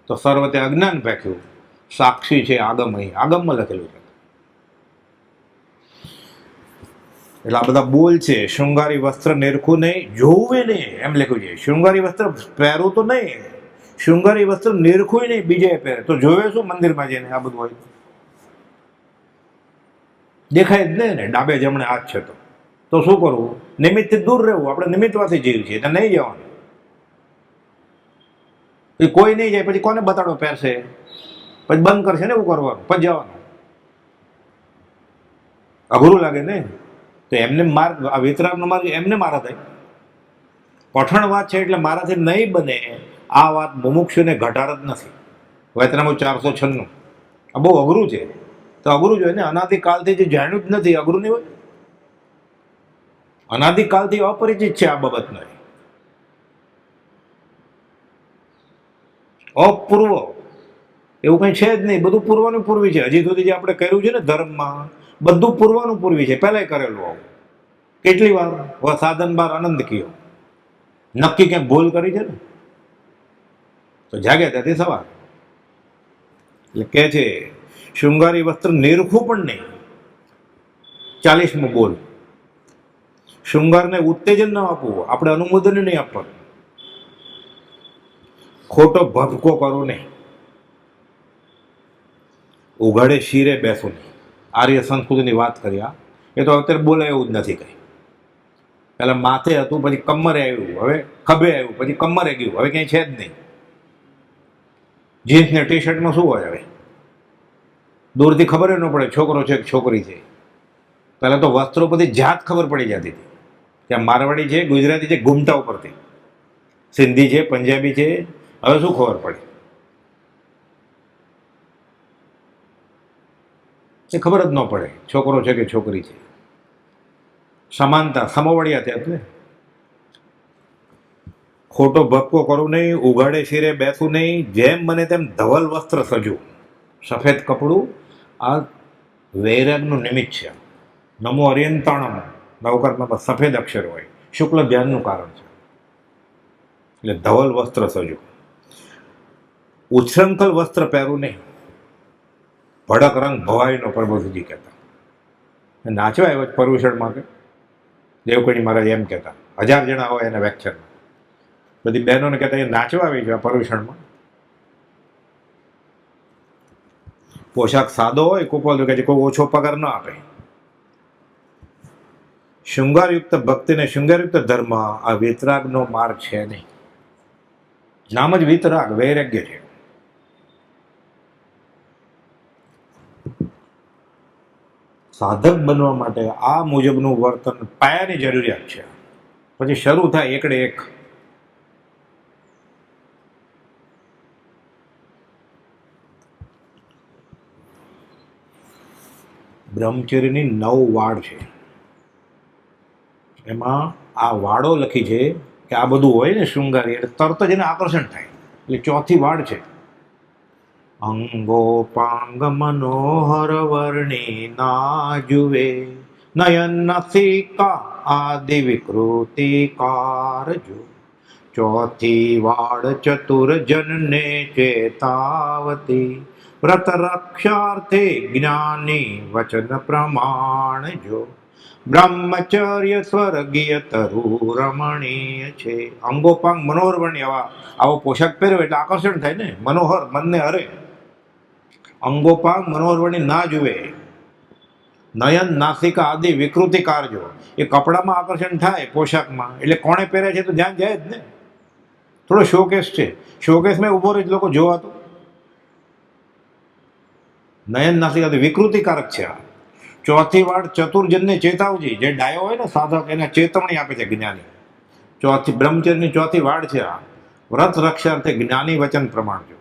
તો સર્વતે અજ્ઞાન ફેંક્યું, સાક્ષી છે આગમ. અહીં આગમમાં લખેલું છે. એટલે આ બધા બોલ છે. શૃંગારી વસ્ત્ર નિરખું નહીં, જોવું નહીં, એમ લખ્યું છે. શૃંગારી વસ્ત્ર પહેરવું તો નહીં, શૃંગારી વસ્ત્ર નિરખું નહીં, બીજે પહેરે તો જોવે શું મંદિરમાં જઈને? આ બધું હોય દેખાય જ નહીં ને, ડાબે જમણે હાથ છે તો શું કરવું? નિમિત્તથી દૂર રહેવું. આપણે નિમિત્તવાથી જીવ છીએ, એટલે નહીં જવાનું. કોઈ નહીં જાય પછી કોને બતાડો પહેરશે? પછી બંધ કરશે ને એવું કરવાનું, પછી જવાનું. અઘરું લાગે ને. તો એમને માર્ગ, આ વિતરાગનો માર્ગ એમને મારા થાય. કઠણ વાત છે એટલે મારાથી નહીં બને. આ વાત મુમુક્ષુને ઘટાડ જ નથી. વચનામૃત 496 આ બહુ અઘરું છે. તો અઘરું જ હોય ને, અનાદિકાળથી જે જાણ્યું જ નથી, અઘરું નહીં હોય? અનાદિકાળથી અપરિચિત છે આ બાબતનો, અપૂર્વ એવું કંઈ છે જ નહીં. બધું પૂર્વનું પૂર્વી છે. હજી સુધી જે આપણે કર્યું છે ને ધર્મમાં, બધું પૂર્વનું પૂર્વી છે. પહેલાંય કરેલું આવું કેટલી વાર. સાધન બાર આનંદ કયો, નક્કી ક્યાંક ભૂલ કરી છે ને તો જાગ્યા ત્યાંથી સવાર. એટલે કે છે શૃંગારી વસ્ત્ર નિરખું પણ નહીં. 40મો બોલ, શૃંગારને ઉત્તેજન ન આપવું, આપણે અનુમોદન નહીં આપવાનું. ખોટો ભપકો કરવો નહીં, ઉઘાડે શિરે બેસવું નહીં. આર્ય સંસ્કૃતિની વાત કરી. એ તો અત્યારે બોલાય એવું જ નથી કંઈ. પહેલાં માથે હતું, પછી કમરે આવ્યું, હવે ખભે આવ્યું, પછી કમરે ગયું, હવે ક્યાંય છે જ નહીં. જીન્સ ને ટી શર્ટમાં શું હોય? હવે દૂરથી ખબર ન પડે છોકરો છે કે છોકરી છે. પહેલાં તો વસ્ત્રો પરથી જાત ખબર પડી જતી હતી કે મારવાડી છે, ગુજરાતી છે, ઘૂમટા ઉપરથી, સિંધી છે, પંજાબી છે. હવે શું ખબર પડે? એ ખબર જ ન પડે છોકરો છે કે છોકરી છે. સમાનતા, સમવડિયા ત્યાં એટલે ખોટો ભપકો કરવું નહીં, ઉઘાડે શિરે બેસવું નહીં, જેમ બને તેમ ધવલ વસ્ત્ર સજવું. સફેદ કપડું આ વૈરાગનું નિમિત્ત છે. નમો અર્યંતાણમ નવકર્મમાં સફેદ અક્ષર હોય, શુક્લ ધ્યાનનું કારણ છે. એટલે ધવલ વસ્ત્ર સજવું. ઉચ્છૃંખલ વસ્ત્ર પહેરવું નહીં, ભડક રંગ ભવાઈનો પ્રભુજી કહેતા. નાચવા આવ્યો જ પર્યુષણમાં કે દેવકણી મહારાજ એમ કહેતા. 1000 જણા હોય એના વ્યાખ્યાનમાં, બધી બહેનોને કહેતા એ નાચવા આવી છે પર્યુષણમાં. પોશાક સાદો હોય, કુપોલ કહે છે કોઈ ઓછો પગાર ન આપે. શૃંગારયુક્ત ભક્તિને શૃંગારયુક્ત ધર્મ આ વિતરાગનો માર્ગ છે નહીં. નામ જ વિતરાગ, વૈરાગ્ય છે. સાધક બનવા માટે આ મુજબનું વર્તન પાયાની જરૂરિયાત છે. પછી શરૂ થાય એકડે એક. બ્રહ્મચર્યની 9 વાડ છે. એમાં આ વાડો લખી છે કે આ બધું હોય ને શૃંગારી એટલે તરત જ એને આકર્ષણ થાય. એટલે 4થી વાડ છે. અંગોપાંગ મનોહર વર્ણી ના જુએ, નયન નસિકા આદિ વિકૃતિ કારજો. 4થી વાડ ચતુર જનને ચેતાવતી, વ્રત રક્ષાર્થે જ્ઞાની વચન પ્રમાણ જો. બ્રહ્મચર્ય સ્વર્ગીય તરુ રમણીય છે. અંગોપાંગ મનોહર વર્ણી આવો પોશાક પહેર્યો એટલે આકર્ષણ થાય ને, મનોહર, મનને હરે. અંગોપાંગ મનોહર વર્ણી ના જુએ, નયન નાસિકા આદિ વિકૃતિ કારજો, એ કપડામાં આકર્ષણ થાય પોશાકમાં, એટલે કોણે પહેરે છે તો ધ્યાન જાય જ ને. થોડો શોકેસ છે, શોકેસમાં ઉભો રહી લોકો જોવા તો. નયન નાસિકા આદિ વિકૃતિકારક છે આ. ચોથી વાડ ચતુર્જનને ચેતાવજી, જે ડાયો હોય ને સાધક એને ચેતવણી આપે છે જ્ઞાની. ચોથી બ્રહ્મચર્યની ચોથી વાડ છે આ. વ્રત રક્ષાર્થે જ્ઞાની વચન પ્રમાણજો,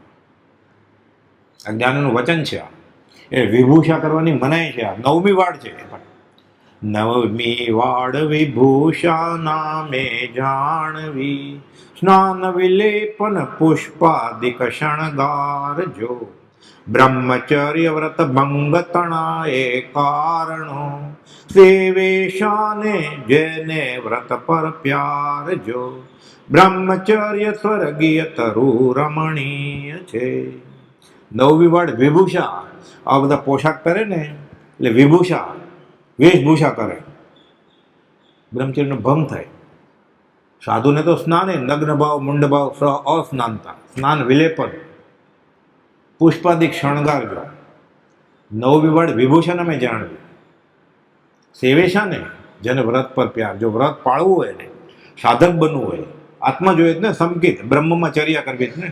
આ જ્ઞાનીનું વચન છે આ. એ વિભૂષા કરવાની મનાય છે આ. નવમી વાડ છે. નવમી વાડ વિભૂષા નામે જાણવી, સ્નાન વિલેપન પુષ્પાદિક શણગારજો, બ્રહ્મચર્ય વ્રત ભંગ તણાએ કારણો, સેવેશાને જેને વ્રત પર પ્યારજો, બ્રહ્મચર્ય સ્વર્ગીય તરુ રમણીય છે. નવમી વાડ વિભૂષા, આ બધા પોશાક પહેરે ને એટલે વિભૂષા, વેશભૂષા કરે, બ્રહ્મચર્યનો ભંગ થાય. સાધુને તો સ્નાને નગ્ન ભાવ મુંડ ભાવ અસ્નાનતા, સ્નાન વિલેપન પુષ્પાદિક શણગારજો. નવમી વાડ વિભૂષણ અમે જાણવી, સેવેશાને જેને વ્રત પર પ્યાર, જો વ્રત પાળવું હોય ને, સાધક બનવું હોય, આત્મા જોઈએ જ ને, સમકિત બ્રહ્મમાં ચર્યા કરવી જ ને.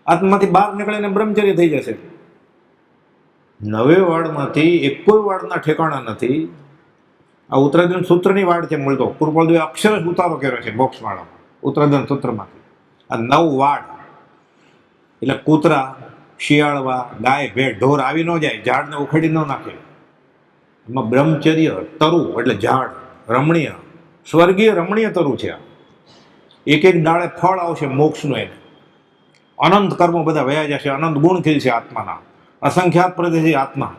આત્માથી બહાર નીકળે ને બ્રહ્મચર્ય થઈ જશે. નવે વાડમાંથી એક કોઈ વાડના ઠેકાણા નથી. આ ઉત્તરાધન સૂત્રની વાડ છે મૂળ તો. કૃપાલદેવે અક્ષર જ ઉતારો કર્યો છે મોક્ષમાળામાં ઉત્તરાધન સૂત્રમાંથી. આ 9 વાડ એટલે કૂતરા, શિયાળવા, ગાય, ભેડ, ઢોર આવી ન જાય, ઝાડને ઉખેડી ન નાખે. એમાં બ્રહ્મચર્ય તરુ એટલે ઝાડ, રમણીય સ્વર્ગીય રમણીય તરુ છે આ. એક એક ડાળે ફળ આવશે મોક્ષનું. એને અનંત કર્મો બધા વયા જશે, અનંત ગુણ ખીલશે આત્માના, અસંખ્યાત પ્રદેશી આત્મા.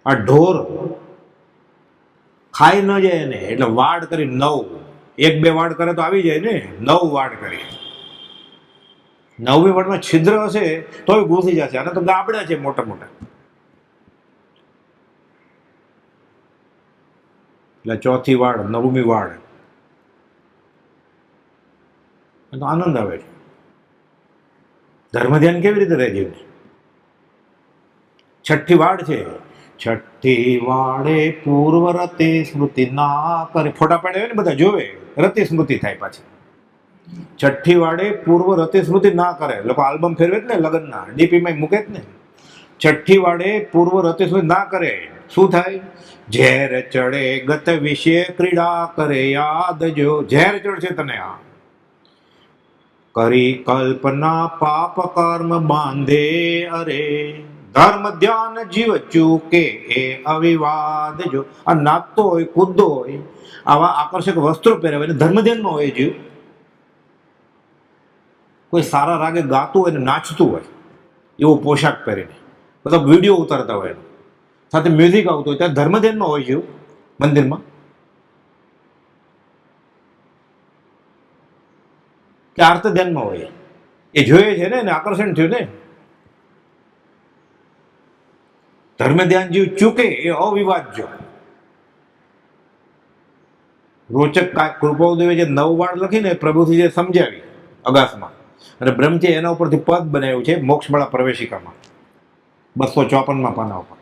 આ ઢોર ખાઈ ન જાય એને એટલે વાડ કરી 9, 1-2 વાડ કરે તો આવી જાય ને, 9 વાડ કરી. 9મી વાડમાં છિદ્ર હશે તોય ઘૂસી જશે. આને તો ગાબડા છે મોટા મોટા. એટલે ચોથી વાડ, 9મી વાડ, તો આનંદ આવે છે. ધર્મ ધ્યાન કેવી રીતે રહે છે? છઠ્ઠી વાડ છે. છઠ્ઠી વાડે પૂર્વ રતિ સ્મૃતિ ના કરે. ફોટા પાડે ને બધા જોવે, રતિ સ્મૃતિ થાય પાછી. છઠ્ઠી વાડે પૂર્વ રતિ સ્મૃતિ ના કરે. લોકો આલ્બમ ફેરવે જ ને લગ્નના, ડીપીમાં મૂકે જ ને. છઠ્ઠી વાડે પૂર્વ રતિ સ્મૃતિ ના કરે. શું થાય? ઝેર ચડે ગત વિશે ક્રીડા કરે યાદ જો. ઝેર ચડશે તને આ. કરી કલ્પના પાપ કર્મ બાંધે અરે, ધર્મ ધ્યાન જીવ ચૂકે એ અવિવાદ જો. આ નાચતો હોય, કૂદતો હોય, આવા આકર્ષક વસ્ત્રો પહેરાવે ને ધર્મ ધ્યાનમાં હોય જીવ. કોઈ સારા રાગે ગાતું હોય ને નાચતું હોય એવો પોશાક પહેરીને બધા વિડીયો ઉતારતા હોય, સાથે મ્યુઝિક આવતું હોય, ત્યાં ધર્મ ધ્યાનમાં હોય જીવ મંદિરમાં કે આર્ત ધ્યાનમાં હોય. એ જોઈએ છે ને, એને આકર્ષણ થયું ને. ધર્મ ધ્યાન જીવ ચૂકે એ અવિવાદ જો. રોચક કૃપાલદેવે જે 9 વાડ લખીને પ્રભુથી જે સમજાવી અગાસમાં, અને બ્રહ્મચર્ય એના ઉપરથી પદ બનાવ્યું છે મોક્ષમાળા પ્રવેશિકામાં 254માં પાના ઉપર.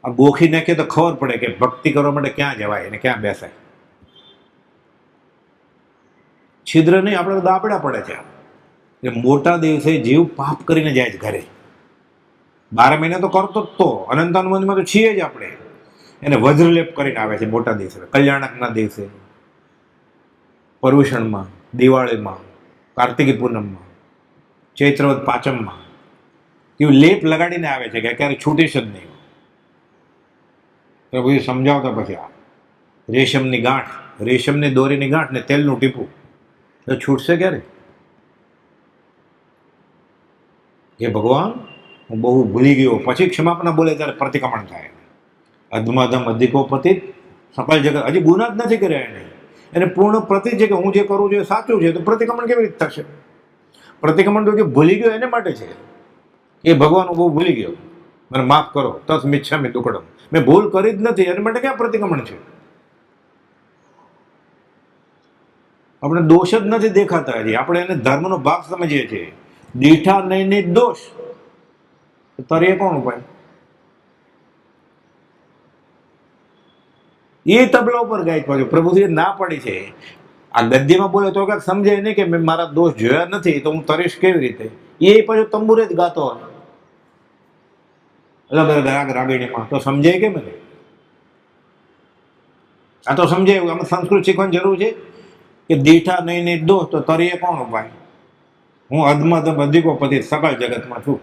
આ ગોખી નાખીએ તો ખબર પડે કે ભક્તિ કરવા માટે ક્યાં જવાય અને ક્યાં બેસાય. છિદ્ર નહીં, આપણે બધા દાબડા પડે છે. એ મોટા દિવસે જીવ પાપ કરીને જાય છે ઘરે. 12 મહિના તો કરતો જ તો, અનંતાનુબંધમાં તો છીએ જ આપણે. એને વજ્રલેપ કરીને આવે છે મોટા દિવસે, કલ્યાણકના દિવસે, પર્યુષણમાં, દિવાળીમાં, કાર્તિકી પૂનમમાં, ચૈત્રવદ પાંચમમાં એવું લેપ લગાડીને આવે છે કે ક્યારે છૂટીશ જ નહીં. તો બધું સમજાવતા પછી આ રેશમની ગાંઠ, રેશમની દોરીની ગાંઠ ને તેલનું ટીપું, તો છૂટશે ક્યારે? એ ભગવાન હું બહુ ભૂલી ગયો. પછી ક્ષમાપના બોલે ત્યારે પ્રતિક્રમણ થાય. અધમાધમ અધિકો પતિત સકલ જગત. હજી ગુના જ નથી કર્યા એને પૂર્ણ પ્રતિ છે કે હું જે કરું છું એ સાચું છે, તો પ્રતિક્રમણ કેવી રીતે થશે? પ્રતિક્રમણ તો જે ભૂલી ગયો એને માટે છે. એ ભગવાન હું બહુ ભૂલી ગયો, મને માફ કરો, તસ મિચ્છામિ દુક્કડમ, મેં ભૂલ કરી જ નથી, એના માટે ક્યાં પ્રતિક્રમણ છે? આપણે દોષ જ નથી દેખાતા હજી, આપણે એને ધર્મનો ભાગ સમજીએ છીએ. દીઠા નહીં ને દોષ, તરીએ કોણ ઉપાય? એ તબલા ઉપર ગાય પાછું પ્રભુજી ના પડી છે. આ ગદ્યમાં બોલે તો ક્યાંક સમજાય નહીં કે મેં મારા દોષ જોયા નથી તો હું તરીશ કેવી રીતે? એ પાછું તંબુરે જ ગાતો હોય અલગ અલગ રાગ રાગીણીમાં, તો સમજાય કે મને? આ તો સમજાય. આમાં સંસ્કૃત શીખવાની જરૂર છે કે દીઠા નહીં ને દોષ, તો તરીએ કોણ ઉપાય? હું અધમધમ અધિકોપતિ સકળ જગતમાં છું.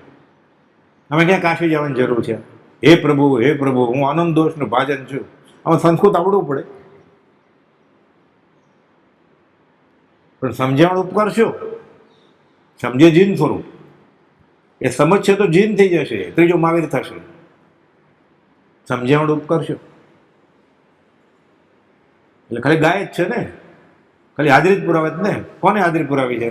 અમે ક્યાં કાશી જવાની જરૂર છે? હે પ્રભુ હું આનંદ દોષનું ભાજન છું. આમાં સંસ્કૃત આવડવું પડે, પણ સમજણ ઉપકાર શું? સમજે જીન સ્વરૂપ. એ સમજશે તો જીન થઈ જશે, ત્રીજો મહાવીર થશે. સમજણ ઉપકાર શું? એટલે ખાલી ગાય જ છે ને, ખાલી હાજરી જ પુરાવે જ ને. કોને હાજરી પુરાવી છે?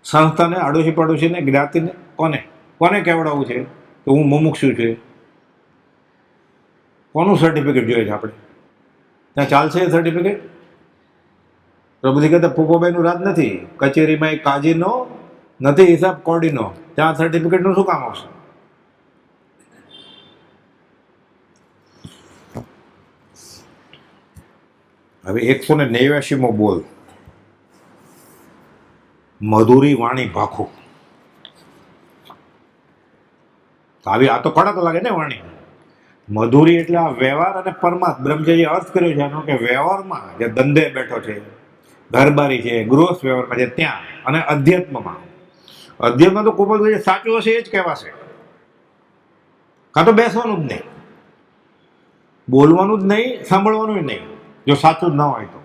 સંસ્થાને, આડોશી પાડોશીને, જ્ઞાતિને? કોને કોને કહેવડાવવું છે કે હું મુમુક્ષુ છું? કોનું સર્ટિફિકેટ જોઈએ છે આપણે? ત્યાં ચાલશે એ સર્ટિફિકેટ? પ્રભુજી કહેતા ફૂફોબાઈનું રાજ નથી, કચેરીમાં એક કાજીનો નથી હિસાબ કોડીનો. ત્યાં સર્ટિફિકેટનું શું કામ આવશે? હવે 189મો બોલ, મધુરી વાણી ભાખું. આવી આ તો કડક લાગે ને વાણી. મધુરી એટલે આ વ્યવહાર અને પરમાર્થ. બ્રહ્મચારી અર્થ કર્યો છે આનો કે વ્યવહારમાં જે ધંધે બેઠો છે, ઘરબારી છે, ગૃહસ્થ વ્યવહારમાં છે ત્યાં, અને અધ્યાત્મમાં. અધ્યાત્મ તો ખૂબ જ સાચું હશે એ જ કહેવાશે. કાં તો બેસવાનું જ નહીં, બોલવાનું જ નહીં, સાંભળવાનું જ નહીં, જો સાચું જ ન હોય તો.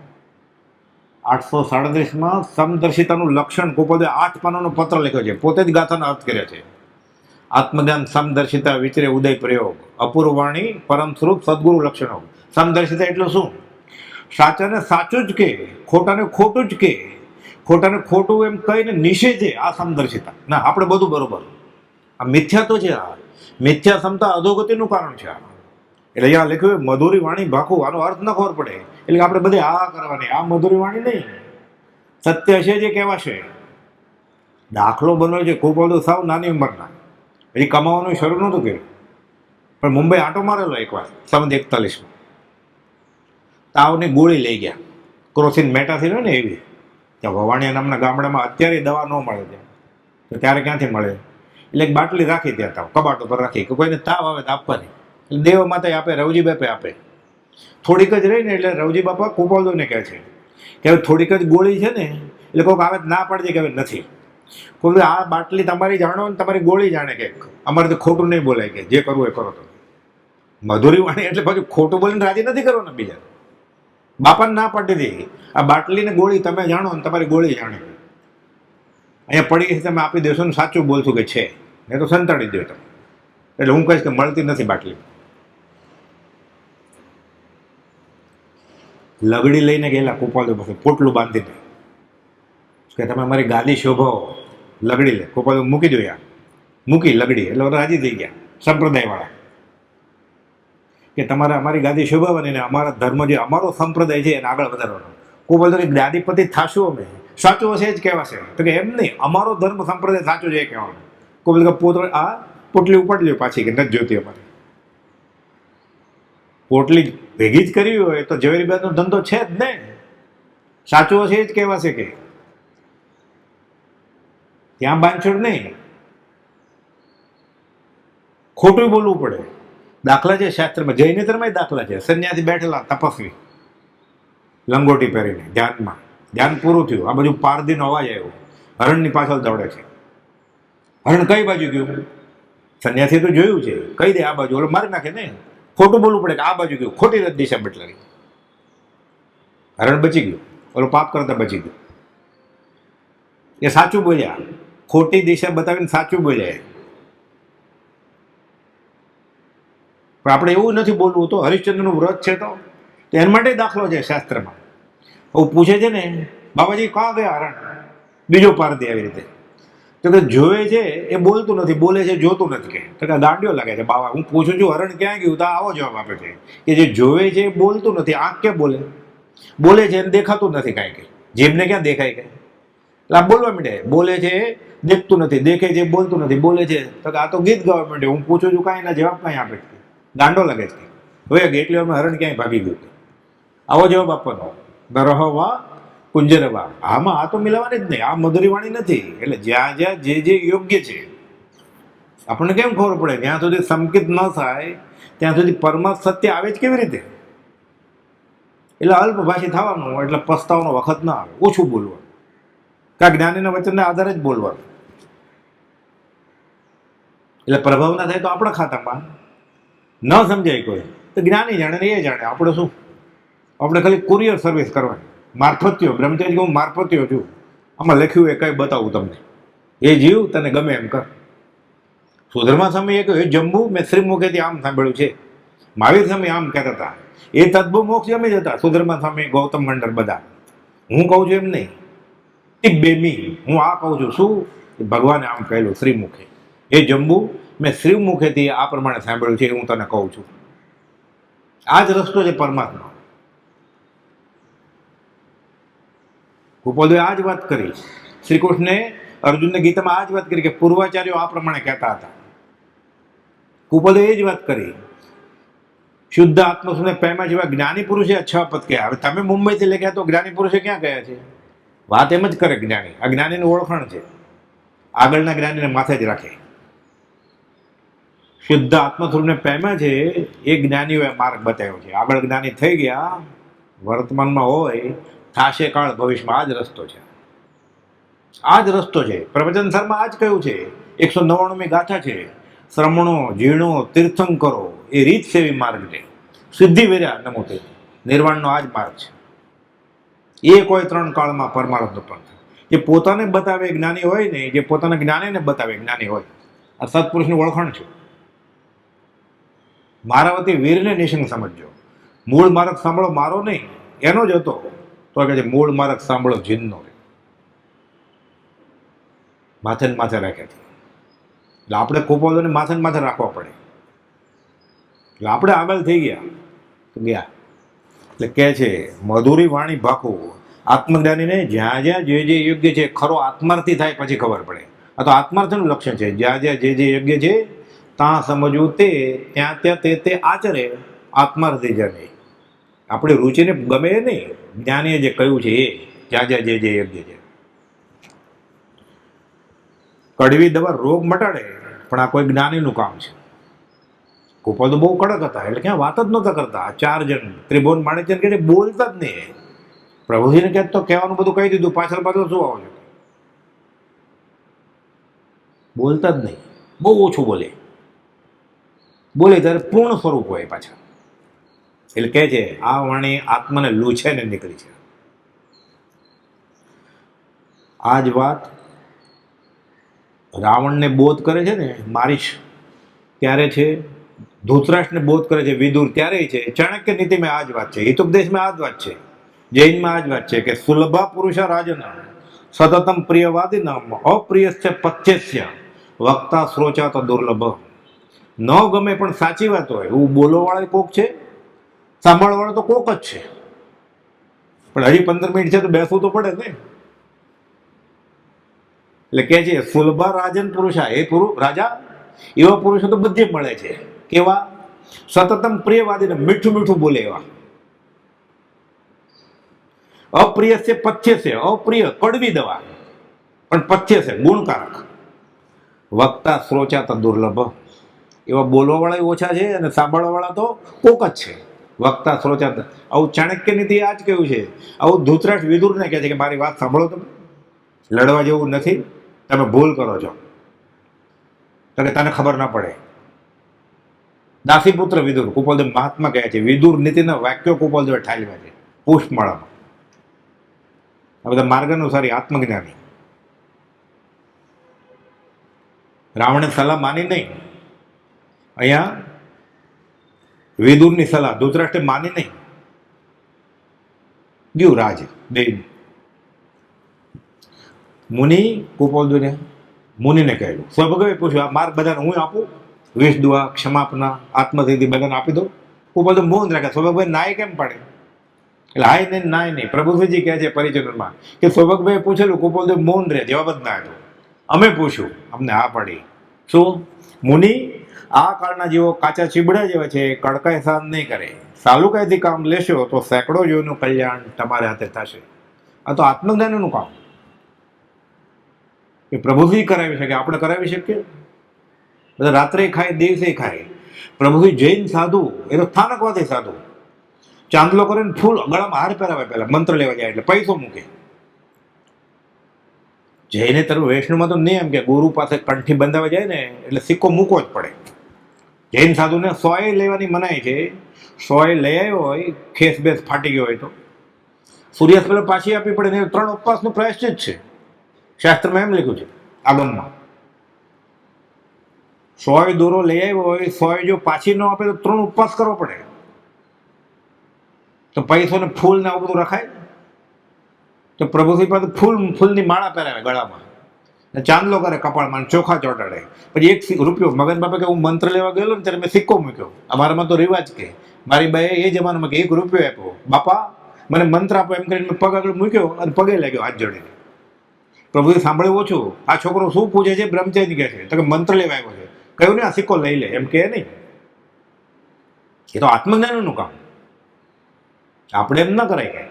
837માં સમદર્શિતાનું લક્ષણ ગોપાલે 8 પાનાનો પત્ર લખ્યો છે, પોતે જ ગાથાનો અર્થ કર્યો છે. આત્મજ્ઞાન સમદર્શિતા વિચરે ઉદય પ્રયોગ, અપૂર્વાણી પરમ સ્વરૂપ સદગુરુ લક્ષણો. સમદર્શિતા એટલે શું? સાચાને સાચું જ કે, ખોટાને ખોટું જ કે, ખોટાને ખોટું એમ કહીને નિષેધે. આ સમદર્શિતા ના, આપણે બધું બરોબર. આ મિથ્યા તો છે. આ મિથ્યા ક્ષમતા અધોગતિનું કારણ છે. એટલે અહીંયા લખ્યું મધુરી વાણી ભાખું. આનો અર્થ ન ખબર પડે એટલે આપણે બધી આ કરવાની. આ મધુરી વાણી નહીં, સત્ય છે જે કહેવાશે. દાખલો બન્યો છે ખૂબ બધું સાવ નાની ઉંમરના, હજી કમાવાનું શરૂ નહોતું કર્યું, પણ મુંબઈ આંટો મારેલો એકવાર 41. તાવની ગોળી લઈ ગયા, ક્રોસિન મેટાસિન હોય ને એવી. ત્યાં વવાણિયા નામના ગામડામાં અત્યારે દવા ન મળે ત્યાં, તો ત્યારે ક્યાંથી મળે? એટલે એક બાટલી રાખી ત્યાં તાવ કબાટ ઉપર રાખી કે કોઈને તાવ આવે તો આપવાની. એટલે દેવ માતા આપે, રવજી બાપે આપે. થોડીક જ રહીને એટલે રવજી બાપા કુપાલદોને કહે છે કે હવે થોડીક જ ગોળી છે ને, એટલે કોઈક આવે ના પાડજે કે હવે નથી. કોઈ આ બાટલી તમારી જાણો ને તમારી ગોળી જાણે કે અમારે તો ખોટું નહીં બોલાય, કે જે કરવું એ કરો. તો મધુરી વાણી એટલે પછી ખોટું બોલીને રાજી નથી કરવાના બીજા. બાપાને ના પાડી દીધી, આ બાટલી ને ગોળી તમે જાણો ને તમારી ગોળી જાણે. અહીંયા પડી ગઈ તમે આપી દેશો ને સાચું બોલશું કે છે, નહીં તો સંતાડી દો તમે. એટલે હું કહીશ કે મળતી નથી બાટલી. લગડી લઈને ગયેલા કુપાલદેવ પાસે પોટલું બાંધીને કે તમે અમારી ગાદી શોભાવો, લગડી લે. કુપાલદેવ મૂકી દો યાર, મૂકી લગડી. એટલે રાજી થઈ ગયા સંપ્રદાયવાળા કે તમારે અમારી ગાદી શોભાવવાની ને અમારા ધર્મ જે અમારો સંપ્રદાય છે એને આગળ વધારવાનો. કુપાલદેવ ગાદીપતિ થાશું અમે, સાચું હશે જ કહેવાશે. તો કે એમ નહીં, અમારો ધર્મ સંપ્રદાય સાચું છે એ કહેવાનું. કુપાલદેવ પોતળી આ પોટલી ઉપાડી લ્યો પાછી કે નથી જોતી અમારે. પોટલી ભેગી જ કરવી હોય તો ઝવેરીબાઈનો ધંધો છે જ ને, સાચું હશે એ જ કહેવાશે. કે ત્યાં બાંધછોડ નહીં, ખોટું બોલવું પડે. દાખલા છે શાસ્ત્રમાં, જૈનેતરમાં દાખલા છે. સંન્યાસી બેઠેલા તપસ્વી લંગોટી પહેરીને ધ્યાનમાં, ધ્યાન પૂરું થયું, આ બાજુ પારધીનો અવાજ આવ્યો, હરણની પાછળ દોડે છે. હરણ કઈ બાજુ ગયું? સંન્યાસી તો જોયું છે, કહી દે આ બાજુ, ઓલો મારી નાખે ને. ખોટું બોલવું પડે કે આ બાજુ ગયું, ખોટી દિશા બદલાવી. હરણ બચી ગયું, ઓલો પાપ કરતા બચી ગયું. એ સાચું બોલ્યા, ખોટી દિશા બતાવીને સાચું બોલ્યા. પણ આપણે એવું નથી બોલવું. તો હરિશ્ચંદ્રનું વ્રત છે તો એના માટે દાખલો છે શાસ્ત્રમાં. હું પૂછે છે ને બાબાજી કાં ગયા હરણ, બીજો પારધી આવી રીતે. તો કે જોવે છે એ બોલતું નથી, બોલે છે જોતું નથી. કે તો કે દાંડિયો લાગે છે બાબા. હું પૂછું છું હરણ ક્યાં ગયું, તો આવો જવાબ આપે છે કે જે જોવે છે એ બોલતું નથી, આંખ કે બોલે. બોલે છે એને દેખાતું નથી કાંઈ કંઈ, જીભને ક્યાં દેખાય કંઈ, એટલે આ બોલવા માંડે, બોલે છે દેખતું નથી, દેખે છે બોલતું નથી, બોલે છે તો આ તો ગીત ગાવા માંડે, હું પૂછું છું કાંઈ ના જવાબ કાંઈ આપે છે, ગાંડો લાગે છે હવે એટલી વારમાં હરણ ક્યાંય ભાગી ગયું. આવો જવાબ આપવાનો, નરહવા કુંજરવા. આમાં આ તો મિલાવાની જ નહીં, આ મધુરી વાણી નથી. એટલે જ્યાં જ્યાં જે યોગ્ય છે આપણને કેમ ખબર પડે, જ્યાં સુધી સંકિત ન થાય ત્યાં સુધી પરમાર્થ સત્ય આવે જ કેવી રીતે? એટલે અલ્પભાષી થવાનું, એટલે પસ્તાવાનો વખત ના આવે, ઓછું બોલવાનું, કાં જ્ઞાનીના વચનના આધારે જ બોલવાનું. એટલે પ્રભાવ ના થાય તો આપણા ખાતામાં, ન સમજાય કોઈ તો જ્ઞાની જાણે ને એ જાણે, આપણે શું, આપણે ખાલી કુરિયર સર્વિસ કરવાની, મારફતિયો. બ્રહ્મચારી હું મારફતિયો છું, આમાં લખ્યું એ કઈ બતાવું તમને, એ જીવ તને ગમે એમ કર. સુધર્મા સ્વામી એ કહ્યું, જંબુ મેં શ્રી મુખેથી આમ સાંભળ્યું છે, મહાવીર સ્વામી આમ કહેતા હતા, એ તદ્ભુ મોક્ષ એમ જ હતા. સુધર્મા સ્વામી, ગૌતમ મંડળ, બધા. હું કહું છું એમ નહીં, બેમી હું આ કહું છું. શું? ભગવાને આમ કહેલું શ્રી મુખે. એ જંબુ મેં શ્રી મુખેથી આ પ્રમાણે સાંભળ્યું છે, હું તને કહું છું. આ જ રસ્તો છે પરમાત્મા. ગોપાલદેવે આ જ વાત કરી, શ્રી કૃષ્ણે અર્જુનને ગીતામાં આ જ વાત કરી કે પૂર્વાચાર્યો આ પ્રમાણે કહેતા હતા. ગોપાલદેવે એ જ વાત કરી. શુદ્ધ આત્મસુને પ્રેમા જેવા જ્ઞાની પુરુષે 6 પદ કહ્યા. હવે તમે મુંબઈથી લખ્યા તો જ્ઞાની પુરુષે ક્યાં ગયા છે? વાત એમ જ કરે જ્ઞાની. આ જ્ઞાનીની ઓળખાણ છે, આગળના જ્ઞાનીને માથે જ રાખે. શુદ્ધ આત્મ સ્વરૂપને પ્રેમા છે એ જ્ઞાનીઓએ માર્ગ બતાવ્યો છે. આગળ જ્ઞાની થઈ ગયા, વર્તમાનમાં હોય, થાશે કાળ ભવિષ્યમાં. આ જ રસ્તો છે, આ જ રસ્તો છે. પ્રવચન સારમાં આ જ કહ્યું છે. 199મી ગાથા છે, શ્રમણો જીર્ણો તીર્થંકરો એ રીત સેવી માર્ગ છે, સિદ્ધિ વેર્યા નમો તે. નિર્વાણનો આ જ માર્ગ છે. એ કોઈ 3 કાળમાં પરમાર્થનો પણ જે પોતાને બતાવે જ્ઞાની હોય ને, જે પોતાના જ્ઞાનીને બતાવે જ્ઞાની હોય, આ સત્પુરુષની ઓળખાણ છે. મારા વતી વીરને નિશંક સમજજો. મૂળ માર્ગ સાંભળો મારો નહીં, એનો જ હતો. તો કે છે મૂળ માર્ગ સાંભળો જીનનો. માથે ને માથે રાખે છે. એટલે આપણે કુપોલોને માથે ને માથે રાખવા પડે. એટલે આપણે આગળ થઈ ગયા તો ગયા. એટલે કહે છે મધુરી વાણી ભાખું. આત્મજ્ઞાનીને જ્યાં જ્યાં જે યોગ્ય છે, ખરો આત્માર્થી થાય પછી ખબર પડે. આ તો આત્માર્થનું લક્ષણ છે. જ્યાં જ્યાં જે યોગ્ય છે ત્યાં સમજવું, તે ત્યાં ત્યાં તે આચરે, આત્માર્થી જાણે. આપણી રુચિને ગમે નહીં, જ્ઞાનીએ જે કહ્યું છે એ જ્યાં જ્યાં જે યોગ્ય છે. કડવી દવા રોગ મટાડે, પણ આ કોઈ જ્ઞાનીનું કામ છે. ગોપાલ તો બહુ કડક હતા, એટલે ક્યાં વાત જ નહોતા કરતા. 4 જણ ત્રિભુવન માણેકચંદ કે બોલતા જ નહીં. પ્રભુજીને ક્યાંક તો કહેવાનું બધું કહી દીધું, પાછળ પાછળ શું આવો છો, બોલતા જ નહીં, બહુ ઓછું બોલે. બોલે ત્યારે પૂર્ણ સ્વરૂપ હોય પાછા. એટલે કહે છે આ વાણી આત્માને લૂછે ને નીકળી છે. આ જ વાત રાવણને બોધ કરે છે ને, મારીશ ત્યારે છે, ધૃતરાષ્ટ્રને બોધ કરે છે વિદુર ત્યારે છે, ચાણક્ય નીતિમાં આ જ વાત છે, હિતોપદેશમાં આ જ વાત છે, જૈનમાં આ જ વાત છે કે સુલભા પુરુષા રાજના સતતમ પ્રિયવાદી નામ અપ્રિયસ્ય પથ્યસ્ય વક્તા શ્રોચાત દુર્લભ. ન ગમે પણ સાચી વાત હોય એવું બોલવાવાળો કોક છે, સાંભળવાળો તો કોક જ છે. પણ હજી 15 મિનિટ છે તો બેસવું તો પડે ને. એટલે કે છે સુલભા રાજન પુરુષા, એ રાજા એવા પુરુષો તો બધે મળે છે. કેવા? સતતમ પ્રિયવાદીને મીઠું મીઠું બોલે એવા. અપ્રિય છે પથ્ય છે, અપ્રિય કડવી દવા પણ પથ્ય છે ગુણકારક. વક્તા શ્રોચાત દુર્લભ, એવા બોલવાવાળા ઓછા છે અને સાંભળવાવાળા તો કોક જ છે. વક્તા શ્રોચાત. આવું ચાણક્ય નીતિ આ જ કહ્યું છે. આવું ધૃતરાષ્ટ્ર વિદુરને કહે છે કે મારી વાત સાંભળો, તમે લડવા જેવું નથી, તમે ભૂલ કરો છો, તો કે તને ખબર ના પડે. દાસીપુત્ર વિદુર, કુપોલદેવ મહાત્મા કહે છે વિદુર નીતિના વાક્યો કુપોલદેવે ઠાલવ્યા છે પુષ્પમાળામાં. આ બધા માર્ગાનુસારી આત્મજ્ઞાની. રાવણે સલાહ માની નહીં, અહીંયા વિદુરની સલાહ ધૃતરાષ્ટ્રે માની નહીં, ગયું રાજ બે. મુનિ કુપોલદેવને મુનિને કહેલું, સ્વભગવે પૂછ્યું આ માર્ગ બધાને હું આપું, વિષ દુઆ, ક્ષમાપના, આત્મસિદ્ધિ બધાને આપી દઉં. કુપોલદેવ મૌન રાખે. સ્વભગભાઈ નાય કેમ પાડે? એટલે હાય નહીં નાય નહીં. પ્રભુશ્રીજી કહે છે પરિચનમાં કે સૌભાગભાઈ પૂછેલું, કુપોલદેવ મૌન રહે, જવાબ જ ના આપ્યો. અમે પૂછ્યું, અમને હા પડી. શું? મુનિ, આ કાળના જીવો કાચા ચીબડા જેવા છે, કડકાઈ સહન નહીં કરે. સાલુકાઈથી કામ લેશો તો સેંકડો જીવોનું કલ્યાણ તમારા હાથે થશે. આ તો આત્મજ્ઞાનનું કામ એ પ્રભુજી કરાવી શકે, આપણે કરાવી શકીએ? બધા રાત્રે ખાય, દિવસે ખાય. પ્રભુજી જૈન સાધુ, એ તો સ્થાનકવાદી સાધુ, ચાંદલો કરીને ફૂલ ગળામાં હાર પહેરાવે, પહેલા મંત્ર લેવા જાય એટલે પૈસો મૂકે. જઈને તરફ વૈષ્ણવમાં તો નિયમ કે ગુરુ પાસે કંઠી બંધાવા જાય ને એટલે સિક્કો મૂકવો જ પડે. જૈન સાધુને 100 લેવાની મનાય છે. 100 લઈ આવ્યો હોય, ખેસ બેસ ફાટી ગયો હોય તો સૂર્યાસ્ત પહેલા પાછી આપવી પડે ને. 3 ઉપવાસનું પ્રાયશ્ચિત છે, શાસ્ત્રમાં એમ લખ્યું છે આગમમાં. 100 દોરો લઈ આવ્યો હોય, 100 જો પાછી ન આપે તો 3 ઉપવાસ કરવો પડે. તો પૈસો ને ફૂલ ને આવું બધું રખાય? તો પ્રભુજી પાસે ફૂલની માળા પહેરાવે ગળામાં, ચાંદલો કરે કપાળમાં, ચોખા ચોટાડે. પછી 1 રૂપિયો મગન બાપા કે હું મંત્ર લેવા ગયેલો ને ત્યારે મેં સિક્કો મૂક્યો. અમારામાં તો રિવાજ કે મારી બાએ એ જમાનામાં કે 1 રૂપિયો આપ્યો, બાપા મને મંત્ર આપો એમ કરીને મેં પગ આગળ મૂક્યો અને પગે લાગ્યો હાથ જોડીને. પ્રભુજી સાંભળ્યું ઓછું, આ છોકરો શું પૂછે છે? બ્રહ્મચારી કહે છે. તો કે મંત્ર લેવા આવ્યો છે. કહ્યું ને આ સિક્કો લઈ લે, એમ કહે નહીં. એ તો આત્મજ્ઞાનનું કામ, આપણે એમ ન કરાય.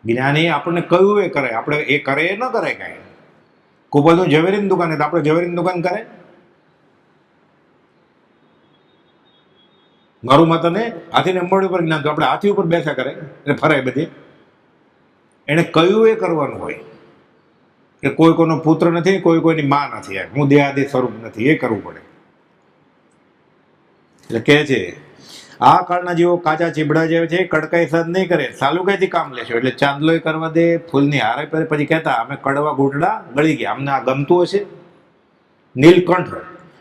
જ્ઞાની આપણને કયું એ કરે, આપણે એ કરે એ ન કરે. કાંઈ કુપલનું ઝવેરીની દુકાન તો આપણે ઝવેરીની દુકાન કરે. મારું માતાને હાથીને અંબાડી ઉપર જ્ઞાન, આપણે હાથી ઉપર બેસા કરે એટલે ફરાય બધી. એને કયું એ કરવાનું હોય કે કોઈ કોઈનો પુત્ર નથી, કોઈ કોઈની માં નથી, હું દેહાદી સ્વરૂપ નથી, એ કરવું પડે. એટલે કહે છે આ કાળના જીવો કાચા ચીબડા જેવા છે, કડકાઈ સહન નહીં કરે, સાલુકાઈથી કામ લેશો. એટલે ચાંદલોય કરવા દે, ફૂલની હારે પહેરે. પછી કહેતા અમે કડવા ઘૂંટડા ગળી ગયા, અમને આ ગમતું હશે. નીલકંઠ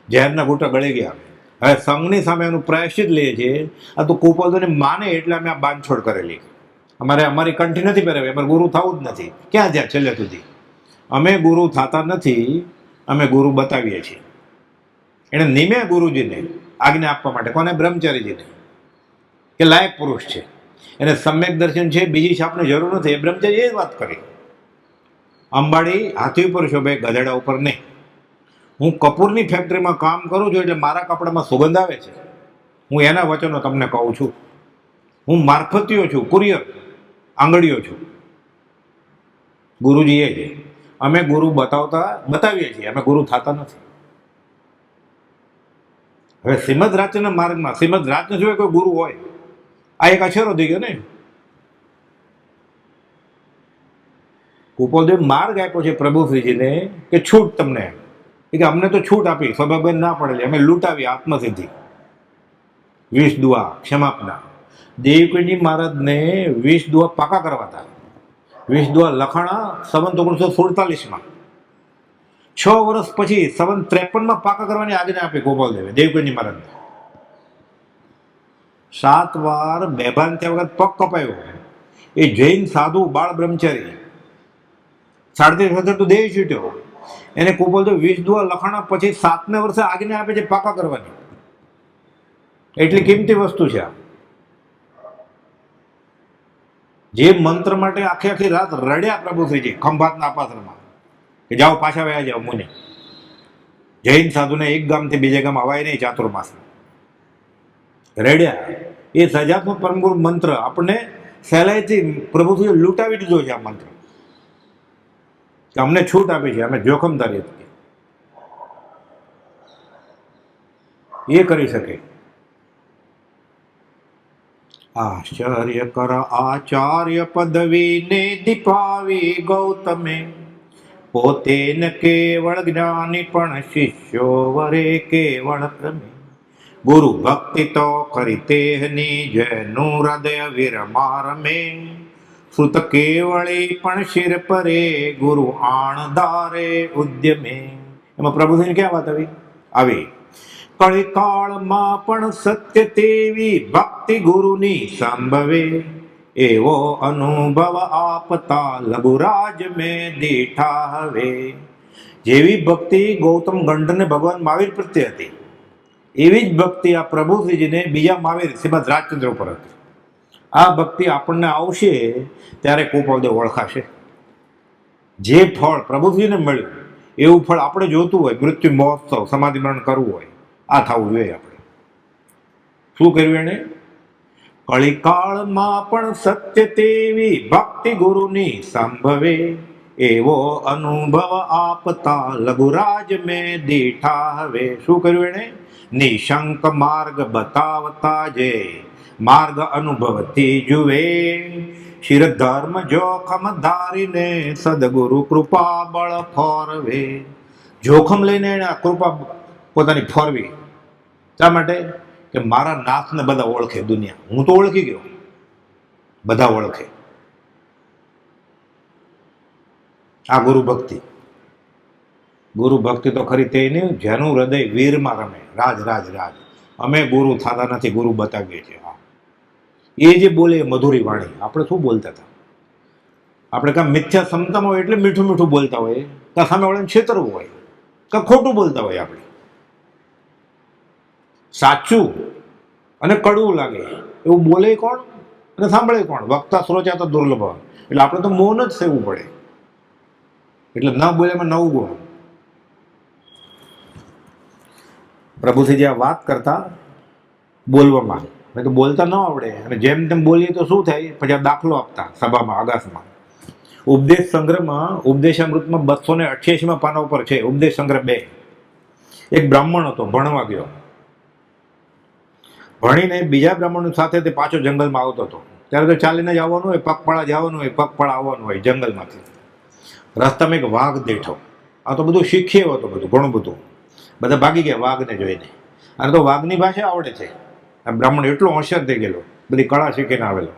ઝેરના ઘૂંટા ગળી ગયા. હવે સંઘની સામે એનું પ્રાયશ્ચિત લઈએ છીએ. આ તો કુપોલને માને એટલે અમે આ બાંધછોડ કરેલી. અમારી કંઠી નથી પહેરાવી, અમારે ગુરુ થવું જ નથી. ક્યાં જ્યાં છેલ્લે સુધી અમે ગુરુ થતા નથી, અમે ગુરુ બતાવીએ છીએ. એને નિમે ગુરુજીને આજ્ઞા આપવા માટે. કોને? બ્રહ્મચારીજીને, કે લાયક પુરુષ છે, એને સમ્યક દર્શન છે, બીજી છાપની જરૂર નથી. એ બ્રહ્મચારી એ જ વાત કરી. અંબાડી હાથી ઉપર શોભે, ગધેડા ઉપર નહીં. હું કપૂરની ફેક્ટરીમાં કામ કરું છું એટલે મારા કપડામાં સુગંધ આવે છે. હું એના વચનો તમને કહું છું. હું મારફતીયો છું, કુરિયર, આંગળીઓ છું. ગુરુજી એ છે. અમે ગુરુ બતાવીએ છીએ, અમે ગુરુ થતા નથી. હવે શ્રીમદ રાજના માર્ગમાં શ્રીમદ રાજને સિવાય કોઈ ગુરુ હોય? આ એક અછેરો થઈ ગયો ને. કુપોલદેવ માર્ગ આપ્યો છે પ્રભુશ્રીજીને કે છૂટ તમને, કે અમને તો છૂટ આપી, સૌભાગભાઈ ના પડેલી, અમે લૂંટાવી આત્મસિદ્ધિ, 20 દુઆ ક્ષમાપના. દેવકીજી મહારાજને 20 દુઆ પાકા કરવાતા. 20 દુઆ લખાણા સંવત 1947માં. 6 વર્ષ પછી સંવત 53માં પાકા કરવાની આજ્ઞા આપી ગોપાલદેવે દેવકીજી મહારાજને. 7 વાર બેભાન થયા વખત પગ કપાયો. એ જૈન સાધુ બાળ બ્રહ્મચારી 37 વર્ષે તો દેહ છૂટ્યો. એને કુપોલદેવ 20 દુઆ લખાણા પછી 7ને વર્ષે આજ્ઞા આપે છે પાકા કરવાની. એટલી કિંમતી વસ્તુ છે આ. જે મંત્ર માટે આખી રાત રડ્યા પ્રભુશ્રીજી ખંભાતના પાત્રમાં કે જાઓ પાછા વયા જાઓ મુનિ. જૈન સાધુને એક ગામથી બીજે ગામ અવાય નહીં ચાતુર્માસ. રડ્યા. એ સજાત્મક પરમગુરુ મંત્ર આપણને સહેલાઈથી પ્રભુશ્રીએ લૂંટાવી દીધો છે. આ મંત્ર કે અમને છૂટ આપી છે, અમે જોખમદારી હતી એ કરી શકે. આશ્ચર્ય કર આચાર્ય પદવીને દીપાવી ગૌતમે, પોતે ન કેવળ જ્ઞાની પણ શિષ્યો વરે કેવળ પ્રમે. ગુરુ ભક્તિ તો કરી તેહની જેનું હૃદય વિરમારમે. શ્રુત કેવળી પણ શિર પરે ગુરુ આણધારે ઉદ્યમે. એમાં પ્રભુજીને ક્યાં વાત આવી? કળિકાળમાં પણ સત્ય તેવી ભક્તિ ગુરુની સંભવે. એવો અનુભવ આપતા લઘુરાજ મેં દીઠા હવે. જેવી ભક્તિ ગૌતમ ગંડને ભગવાન મહાવીર પ્રત્યે હતી એવી જ ભક્તિ આ પ્રભુશ્રીજીને બીજા મહાવીર શ્રીમદ રાજચંદ્ર ઉપર હતી. આ ભક્તિ આપણને આવશે ત્યારે ગોપાલદેવ ઓળખાશે. જે ફળ પ્રભુશ્રીને મળ્યું એવું ફળ આપણે જોતું હોય, મૃત્યુ મહોત્સવ, સમાધિ મરણ કરવું હોય, આ થવું જોઈએ. આપણે શું કર્યું એને? કળિકાળમાં પણ સત્ય તેવી ભક્તિ ગુરુની સંભવે, એવો અનુભવ આપતા લઘુરાજ મેં દીઠા હવે. શું કર્યું એને? નિશંક માર્ગ બતાવતા જે માર્ગ અનુભવથી જુએ, શિર ધર્મ જોખમ ધારીને સદગુરુ કૃપા બળ ફોરવે. જોખમ લઈને એને આ કૃપા પોતાની ફોરવી. શા માટે? કે મારા નાથને બધા ઓળખે દુનિયા. હું તો ઓળખી ગયો, બધા ઓળખે. આ ગુરુ ભક્તિ. ગુરુ ભક્તિ તો ખરી તે નહીં જેનું હૃદય વીરમાં રમે. રાજ રાજ રાજ. અમે ગુરુ થતા નથી, ગુરુ બતાવીએ છીએ. એ જે બોલે મધુરી વાણી. આપણે શું બોલતા હતા? આપણે કાં મિથ્યા ક્ષમતામાં હોય એટલે મીઠું મીઠું બોલતા હોય, કાં સામે વાળાને છેતરવું હોય, કાં ખોટું બોલતા હોય. આપણે સાચું અને કડવું લાગે એવું બોલે કોણ અને સાંભળે કોણ? વક્તા શ્રોતા તો દુર્લભ. એટલે આપણે તો મૌન જ સેવું પડે. એટલે ન બોલેમાં નવું ગુણ. પ્રભુશ્રીજી આ વાત કરતા બોલવામાં, મેં તો બોલતા ન આવડે અને જેમ તેમ બોલીએ તો શું થાય? પછી આ દાખલો આપતા સભામાં, આગાસમાં. ઉપદેશ સંગ્રહમાં, ઉપદેશામૃતમાં 288માં પાના ઉપર છે, ઉપદેશ સંગ્રહ 2. એક બ્રાહ્મણ હતો, ભણવા ગયો. ભણીને બીજા બ્રાહ્મણ સાથે તે પાછો જંગલમાં આવતો હતો. ત્યારે તો ચાલીને જ આવવાનું હોય, પગપાળા જવાનું હોય, પગપાળા આવવાનું હોય જંગલમાંથી. રસ્તામાં એક વાઘ દેઠો. આ તો બધું શીખીએ હતો, બધું ઘણું બધું. બધા ભાગી ગયા વાઘને જોઈને. અને તો વાઘની ભાષા આવડે છે. આ બ્રાહ્મણ એટલો હોશિયાર થઈ ગયેલો, બધી કળા શીખીને આવેલો.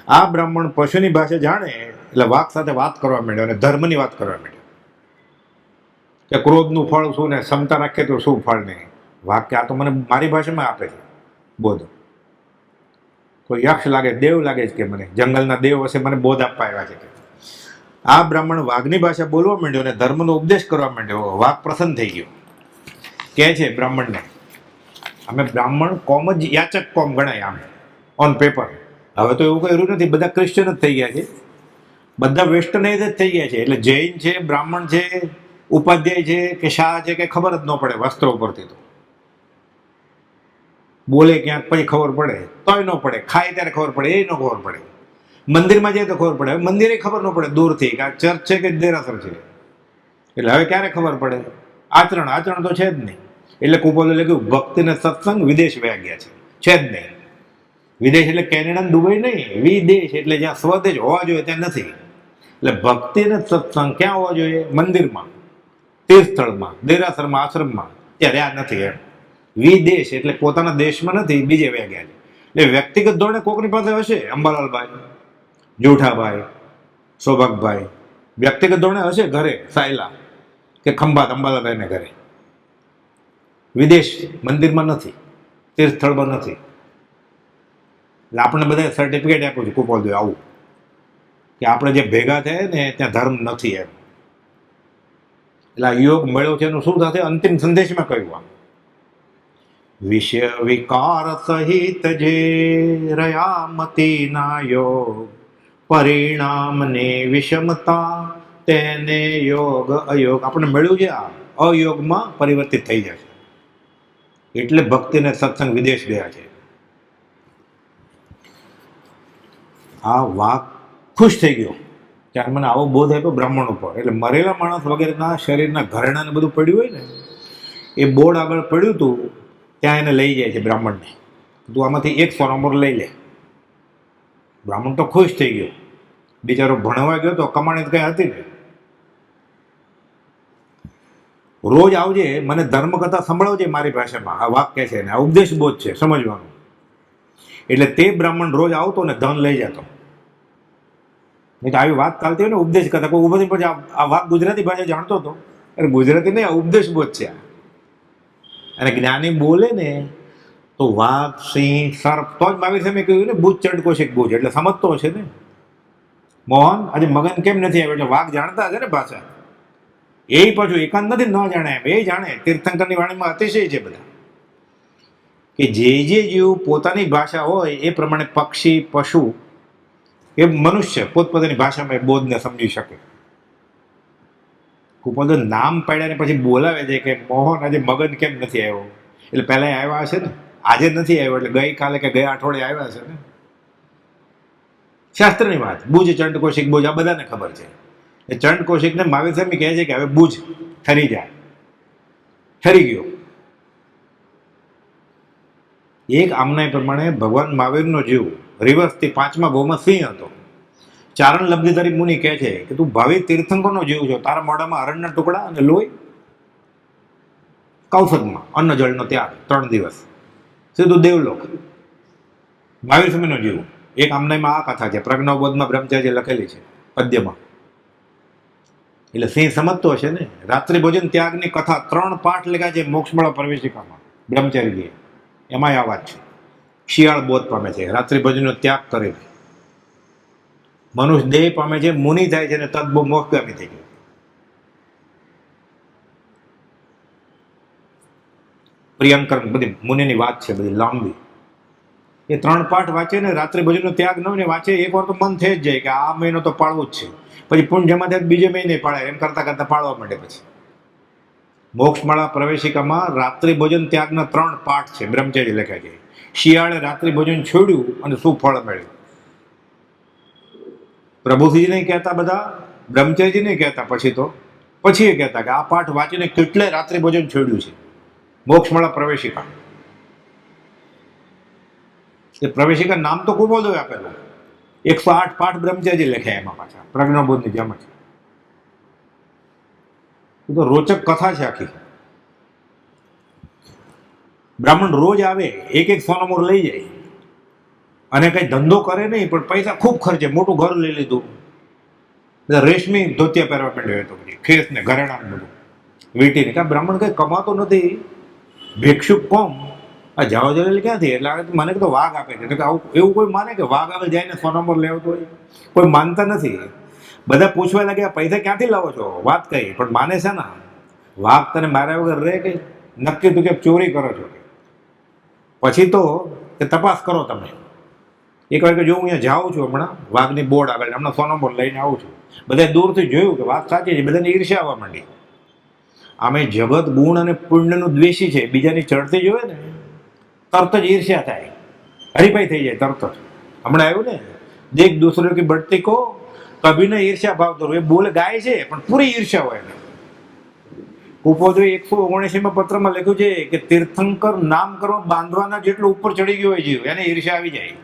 આ બ્રાહ્મણ પશુની ભાષા જાણે એટલે વાઘ સાથે વાત કરવા માંડ્યો અને ધર્મની વાત કરવા માંડ્યો કે ક્રોધનું ફળ શું ને ક્ષમતા રાખીએ તો શું ફળ નહીં. વાઘ કે આ તો મને મારી ભાષામાં આપે છે બોધ. કોઈ યક્ષ લાગે, દેવ લાગે છે કે મને જંગલના દેવ હશે, મને બોધ આપવા આવ્યા છે. આ બ્રાહ્મણ વાઘની ભાષા બોલવા માંડ્યો અને ધર્મનો ઉપદેશ કરવા માંડ્યો. વાઘ પ્રસન્ન થઈ ગયો. કહે છે બ્રાહ્મણને, અમે બ્રાહ્મણ કોમ જ યાચક કોમ ગણાય આમ ઓન પેપર. હવે તો એવું કઈ રહ્યું નથી, બધા ક્રિશ્ચન જ થઈ ગયા છે, બધા વેસ્ટર્નાઇઝ જ થઈ ગયા છે. એટલે જૈન છે, બ્રાહ્મણ છે, ઉપાધ્યાય છે કે શાહ છે કે ખબર જ ન પડે વસ્ત્રો ઉપરથી. તો બોલે ક્યાંક પછી ખબર પડે, તોય ન પડે. ખાય ત્યારે ખબર પડે, એ ન ખબર પડે. મંદિરમાં જાય તો ખબર પડે. હવે મંદિરે ખબર ન પડે દૂરથી કે આ ચર્ચ છે કે દેરાસર છે. એટલે હવે ક્યારે ખબર પડે? આચરણ તો છે જ નહીં. એટલે કુપોલે લખ્યું ભક્તિ ને સત્સંગ વિદેશ વયા ગયા છે જ નહીં. વિદેશ એટલે કેનેડા ને દુબઈ નહીં, વિદેશ એટલે જ્યાં સ્વદેશ હોવા જોઈએ ત્યાં નથી. એટલે ભક્તિ ને સત્સંગ ક્યાં હોવા જોઈએ? મંદિરમાં, તીર્થસ્થળમાં, દેરાસરમાં, આશ્રમમાં. ત્યાં રહ્યા નથી એમ. વિદેશ એટલે પોતાના દેશમાં નથી, બીજે વયા ગયા છે. એટલે વ્યક્તિગત ધોરણે કોકની પાસે હશે, અંબાલાલભાઈ, જોઠાભાઈ, સૌભાગભાઈ, વ્યક્તિગત ધોરણે હશે ઘરે સાયલા કે ખંભાત અંબાલાલભાઈને ઘરે. વિદેશ મંદિરમાં નથી, તીર્થસ્થળમાં નથી. એટલે આપણે બધા સર્ટિફિકેટ આપ્યું છે કુપાલદેવ આવું કે આપણે જે ભેગા થયા ને ત્યાં ધર્મ નથી એમ. એટલે આ યોગ મળ્યો છે એનું શું થશે? અંતિમ સંદેશમાં કહ્યું આમ, વિષય વિકાર સહિત જે રહ્યા મતીના યોગ, પરિણામને વિષમતા તેને યોગ અયોગ. આપણે મળ્યું છે આ અયોગમાં પરિવર્તિત થઈ જશે. એટલે ભક્તિને સત્સંગ વિદેશ ગયા છે. આ વાઘ ખુશ થઈ ગયો ત્યારે મને આવો બોધ આપ્યો બ્રાહ્મણ ઉપર. એટલે મરેલા માણસ વગેરેના શરીરના ઘરેણાને બધું પડ્યું હોય ને, એ બોર્ડ આગળ પડ્યું હતું ત્યાં એને લઈ જાય છે બ્રાહ્મણને. તું આમાંથી એક સોનામોર લઈ લે. બ્રાહ્મણ તો ખુશ થઈ ગયો. બિચારો ભણવા ગયો તો કમાણી કઈ હતી ને. રોજ આવજે, મને ધર્મ કથા સંભળાવજે મારી ભાષામાં. આ વાક્ય છે ને આ ઉપદેશ બોધ છે, સમજવાનું. એટલે તે બ્રાહ્મણ રોજ આવતો ને ધન લઈ જતો. નહીં તો આવી વાત ચાલતી હોય ને ઉપદેશ કથા, કોઈ ઉભો પછી આ વાત ગુજરાતી ભાષા જાણતો હતો. અરે ગુજરાતી નહીં, આ ઉપદેશ બોધ છે. અને જ્ઞાની બોલે ને તો વાઘ, સિંહ, સર્પ, તો જ મહાવીર સાહેબે કહ્યું ને બુજ ચંડકો છે બુજ. એટલે સમજતો હશે ને. મોહન આજે મગન કેમ નથી આવ્યો? એટલે વાઘ જાણતા હશે ને ભાષા. એ પાછું એકાંત નથી ન જાણે એમ, એ જાણે. તીર્થંકરની વાણીમાં અતિશય છે બધા. કે જે જીવ પોતાની ભાષા હોય એ પ્રમાણે પક્ષી, પશુ કે મનુષ્ય પોતપોતાની ભાષામાં એ બોધને સમજી શકે. કુપોદો નામ પાડ્યા ને પછી બોલાવે છે કે મોહન આજે મગન કેમ નથી આવ્યો, એટલે પહેલા આવ્યા હશે ને, આજે નથી આવ્યો એટલે ગઈકાલે કે ગયા અઠવાડિયે આવ્યા હશે ને. શાસ્ત્રની વાત. બુજ, ચંડ કૌશિક, બુજ આ બધાને ખબર છે. એ ચંડ કૌશિકને મહાવીર સ્વામી કહે છે કે હવે બુજ ઠરી જાય, ઠરી ગયો. એક આમના પ્રમાણે ભગવાન મહાવીરનો જીવ રિવર્સથી 5મા ભાવમાં સિંહ હતો. ચારણ લબ્ધિધારી મુનિ કહે છે કે તું ભાવિ તીર્થંકરનો જીવ છો, તારા મોઢામાં હરણના ટુકડા અને લોહી, કૌશકમાં અન્ન જળનો ત્યાગ 3 દિવસ, સીધું દેવલોક. મહાવીર સ્વામીનો જીવ. એક આમનામાં આ કથા છે, પ્રજ્ઞાબોધમાં બ્રહ્મચારી લખેલી છે પદ્યમાં. એટલે સિંહ સમજતો હશે ને. રાત્રિ ભોજન ત્યાગની કથા 3 પાઠ લખ્યા છે મોક્ષમાળા પ્રવેશિકામાં બ્રહ્મચારી, એમાં આ વાત છે. શિયાળ બોધ પામે છે, રાત્રિ ભોજનનો ત્યાગ કરે છે. મનુષ્ય દેહ પામે છે, મુનિ થાય છે, અને તદ્બો મોક્ષગામી થઈ ગયો. પ્રિયંકર બધી મુનિની વાત છે, બધી લાંબી. એ 3 પાઠ વાંચે ને, રાત્રિ ભોજનનો ત્યાગ ન વાંચે, એકવાર તો મન થઈ જ જાય કે આ મહિનો તો પાળવું જ છે. પછી પુણ્ય જમા થાય બીજે મહિને પાળે, એમ કરતા કરતા પાળવા માંડે. પછી મોક્ષમાળા પ્રવેશિકામાં રાત્રિ ભોજન ત્યાગના 3 પાઠ છે, બ્રહ્મચારી લખ્યા છે. શિયાળે રાત્રિ ભોજન છોડ્યું અને શું ફળ મળ્યું. પ્રભુજી નહીં કહેતા, બધા બ્રહ્મચારીજી નહીં કહેતા, પછી એ કહેતા કે આ પાઠ વાંચીને કેટલે રાત્રિ ભોજન છોડ્યું છે. મોક્ષમાળા પ્રવેશિકા. એ પ્રવેશિકા નામ તો કુબોદોએ આપેલું. 108 પાઠ બ્રહ્મચારી લખ્યા એમાં પાછા, પ્રજ્ઞાબોધની જેમ જ. એ તો રોચક કથા છે આખી. બ્રાહ્મણ રોજ આવે, એક સોનામોર લઈ જાય, અને કઈ ધંધો કરે નહીં, પણ પૈસા ખૂબ ખર્ચે. મોટું ઘર લઈ લીધું, રેશમી ધોતિયા પહેરવા માંડ્યો હતો, પછી ખેસ ને ઘરેણા બધું વીટીને. કાં બ્રાહ્મણ કઈ કમાતો નથી, ભિક્ષુક કોમ, આ જાવ જલેલ ક્યાંથી? એટલે મને તો વાઘ આપે છે. આવું એવું કોઈ માને કે વાઘ આવે જાય ને સોનામોર લેવતો હોય? કોઈ માનતા નથી. બધા પૂછવા લાગ્યા પૈસા ક્યાંથી લાવો છો? વાત કહી, પણ માને છે ને. વાઘ તને માર્યા વગર રહે કે? નક્કી તું કે ચોરી કરો છો? પછી તો તપાસ કરો તમે. એક વાર કે જો હું અહીંયા જાઉં છું, હમણાં વાઘની બોર્ડ આગળ, હમણાં સોનામોર લઈને આવું છું, બધા દૂરથી જોયું કે વાત સાચી છે, બધાને ઈર્ષ્યા આવવા માંડી. આમે જગત ગુણ અને પુણ્યનું દ્વેષી છે, બીજાની ચડતી જોવે ને તરત જ ઈર્ષ્યા થાય, હરીફાઈ થઈ જાય તરત જ. હમણાં આવ્યું ને, દેખ દૂસરો કી બઢતી કો કભી ને ઈર્ષ્યા ભાવ ધરો. એ બોલે ગાય છે પણ પૂરી ઈર્ષ્યા હોય એને. કુપોદોએ 179માં પત્રમાં લખ્યું છે કે તીર્થંકર નામ કરવા બાંધવાના જેટલું ઉપર ચડી ગયો હોય જીવ, એને ઈર્ષ્યા આવી જાય.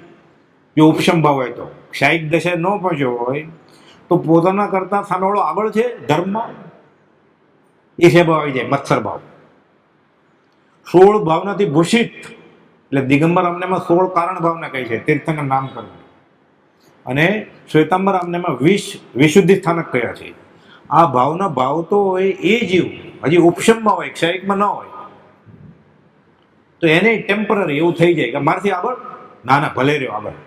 જો ઉપશમ ભાવ હોય તો, ક્ષાયિક દશા ન પહોંચ્યો હોય તો પોતાના કરતા સામેવાળો આગળ છે ધર્મમાં, ઈર્ષ્યા ભાવ આવી જાય, મત્સર ભાવ. 16 ભાવનાથી ભૂષિત, એટલે દિગંબર અમનેમાં 16 કારણ ભાવના કહી છે તીર્થંકર નામ કરવું, અને શ્વેતાંબર અમનેમાં 20 વિશુદ્ધિ સ્થાનક કયા છે. આ ભાવના ભાવતો હોય એ જીવ હજી ઉપશમમાં હોય, ક્ષાયિકમાં ન હોય, તો એને ટેમ્પરરી એવું થઈ જાય કે મારથી આગળ, ના ભલે રહ્યો આગળ.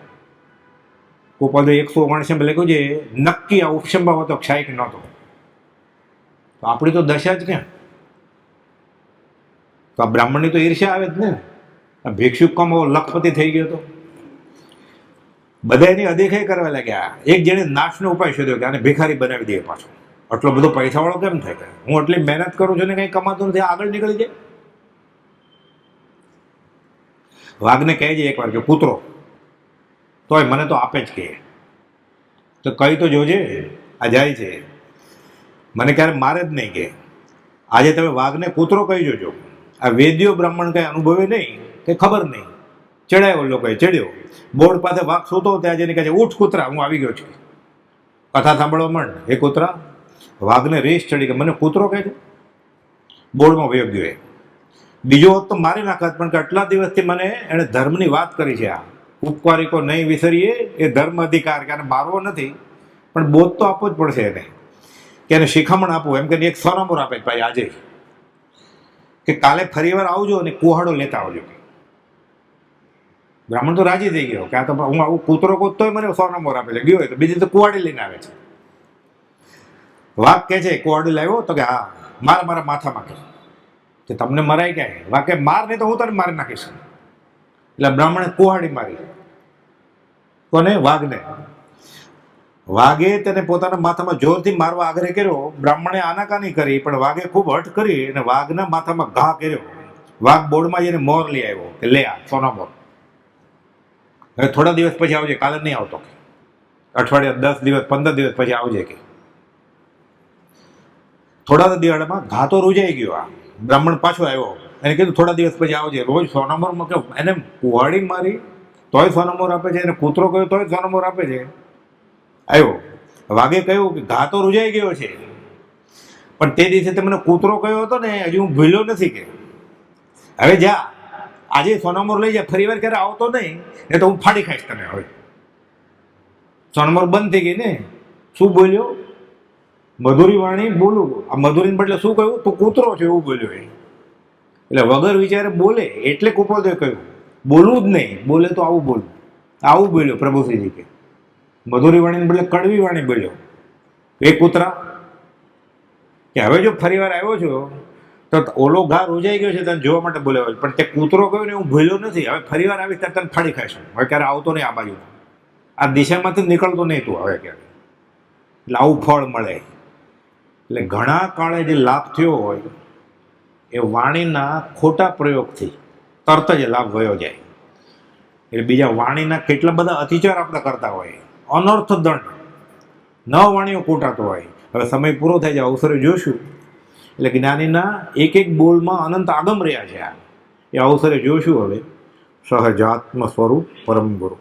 કુપોદે 179 લખ્યું છે નક્કી આ ઉપશમમાં હતો, ક્ષાયિક નહોતો. તો આપણી તો દશા જ ક્યાં? તો આ બ્રાહ્મણની તો ઈર્ષ્યા આવે જ ને. આ ભિક્ષુક કમ લખપતિ થઈ ગયો હતો. બધા એની અદેખાઈ કરવા લાગ્યા. એક જેણે નાશનો ઉપાય શોધ્યો કે આને ભિખારી બનાવી દે પાછો. આટલો બધો પૈસાવાળો કેમ થાય? હું આટલી મહેનત કરું છું ને કંઈ કમાતો નથી, આગળ નીકળી જાય. વાઘને કહે છે એકવાર કે કૂતરો તોય મને તો આપે જ કે, તો કઈ તો જોજે, આ જાય છે, મને ક્યારે મારે જ નહીં કે. આજે તમે વાઘને કૂતરો કહી જોજો. આ વેદ્યો બ્રાહ્મણ કઈ અનુભવે નહીં, કે ખબર નહીં, ચડાયો લોકોએ ચડ્યો, બોર્ડ પાસે વાઘ સૂતો, ત્યાં જઈને કહે છે ઉઠ કૂતરા, હું આવી ગયો છું. કથા સાંભળવા માંડ, હે કૂતરા. વાઘને રેસ ચડી કે મને કૂતરો કહે છે, બોર્ડમાં વયો ગયો. બીજો હોત તો મારી નાખત, પણ કે આટલા દિવસથી મને એણે ધર્મની વાત કરી છે. આ ઉપકારિકો નહીં વિસરીએ, એ ધર્મ અધિકાર, કે આને મારવો નથી પણ બોધ તો આપવો જ પડશે એને, કે એને શિખામણ આપવું. એમ કે એક સોનામોર આપે ભાઈ આજે, કે કાલે ફરીવાર આવજો અને કુહાડો લેતા આવજો. બ્રાહ્મણ તો રાજી થઈ ગયો કે આ તો હું આવું કૂતરો કોતોય મને સોનામોર આપે છે, ગયો હોય તો બીજી તો કુહાડી લઈને આવે છે. વાઘ કે છે કુહાડી લાવ્યો? તો કે હા, મારા માથામાં કે તમને મરાય ક્યાંય? વાઘ કે માર નહીં તો હું તને મારી નાખીશ. એટલે બ્રાહ્મણે કુહાડી મારી. કોને? વાઘને. વાઘે તેને પોતાના માથામાં જોરથી મારવા આગ્રહ કર્યો. બ્રાહ્મણે આનાકાની કરી, પણ વાઘે ખૂબ હઠ કરી અને વાઘના માથામાં ઘા કર્યો. વાઘ બોર્ડમાં જઈને મોર લઈ આવ્યો કે લે આ સોના મોર, હવે થોડા દિવસ પછી આવજે, કાલે નહીં આવતો, અઠવાડિયા 10 દિવસ 15 દિવસ પછી આવજે કે. થોડા દિવસમાં ઘા તો રૂજાઈ ગયો. આ બ્રાહ્મણ પાછો આવ્યો, એને કીધું થોડા દિવસ પછી આવજે. રોજ સોનામોર કે એને કુહાડી મારી તોય સોનામોર આપે છે, એને કૂતરો કહ્યો તોય સોનામોર આપે છે. આવ્યો, વાઘે કહ્યું કે ઘા તો રૂજાઈ ગયો છે, પણ તે દિવસે તે મને કૂતરો કહ્યો હતો ને, હજી હું ભૂલ્યો નથી કે. હવે જા, આજે સોનામોર લઈ જા, ફરી વાર ક્યારે આવતો નહીં, એ તો હું ફાડી ખાઈશ તને. હવે સોનામોર બંધ થઈ ગઈ ને. શું બોલ્યો? મધુરી વાણી બોલું. આ મધુરીને બદલે શું કહ્યું? તું કૂતરો છે એવું બોલ્યો. એટલે વગર વિચારે બોલે એટલે કુપોદે કહ્યું બોલવું જ નહીં, બોલે તો આવું બોલવું. આવું બોલ્યો પ્રભુશ્રીજી કે. મધુરી વાણીને બદલે કડવી વાણી બોલ્યો. એ કૂતરા કે હવે જો ફરી વાર આવ્યો છો તો ઓલો ઘા રોજાઈ ગયો છે તને જોવા માટે બોલ્યો, પણ તે કૂતરો કહ્યું ને હું ભૂલ્યો નથી. હવે ફરી વાર આવીશ ત્યારે તને ફાડી ખાઈશું. હવે ક્યારે આવતો નહીં આ બાજુ, આ દિશામાંથી નીકળતો નહીં તું હવે ક્યારે. એટલે આવું ફળ મળે. એટલે ઘણા કાળે જે લાભ થયો હોય એ વાણીના ખોટા પ્રયોગથી તરત જ લાભ વયો જાય. એટલે બીજા વાણીના કેટલા બધા અતિચાર આપણે કરતા હોય, અનર્થ દંડ, ન વાણીઓ કૂટાતો હોય. હવે સમય પૂરો થાય છે, અવસરે જોશું. એટલે જ્ઞાનીના એક એક બોલમાં અનંત આગમ રહ્યા છે. એ અવસરે જોશું. હવે સહજાત્મ સ્વરૂપ પરમ ગુરુ.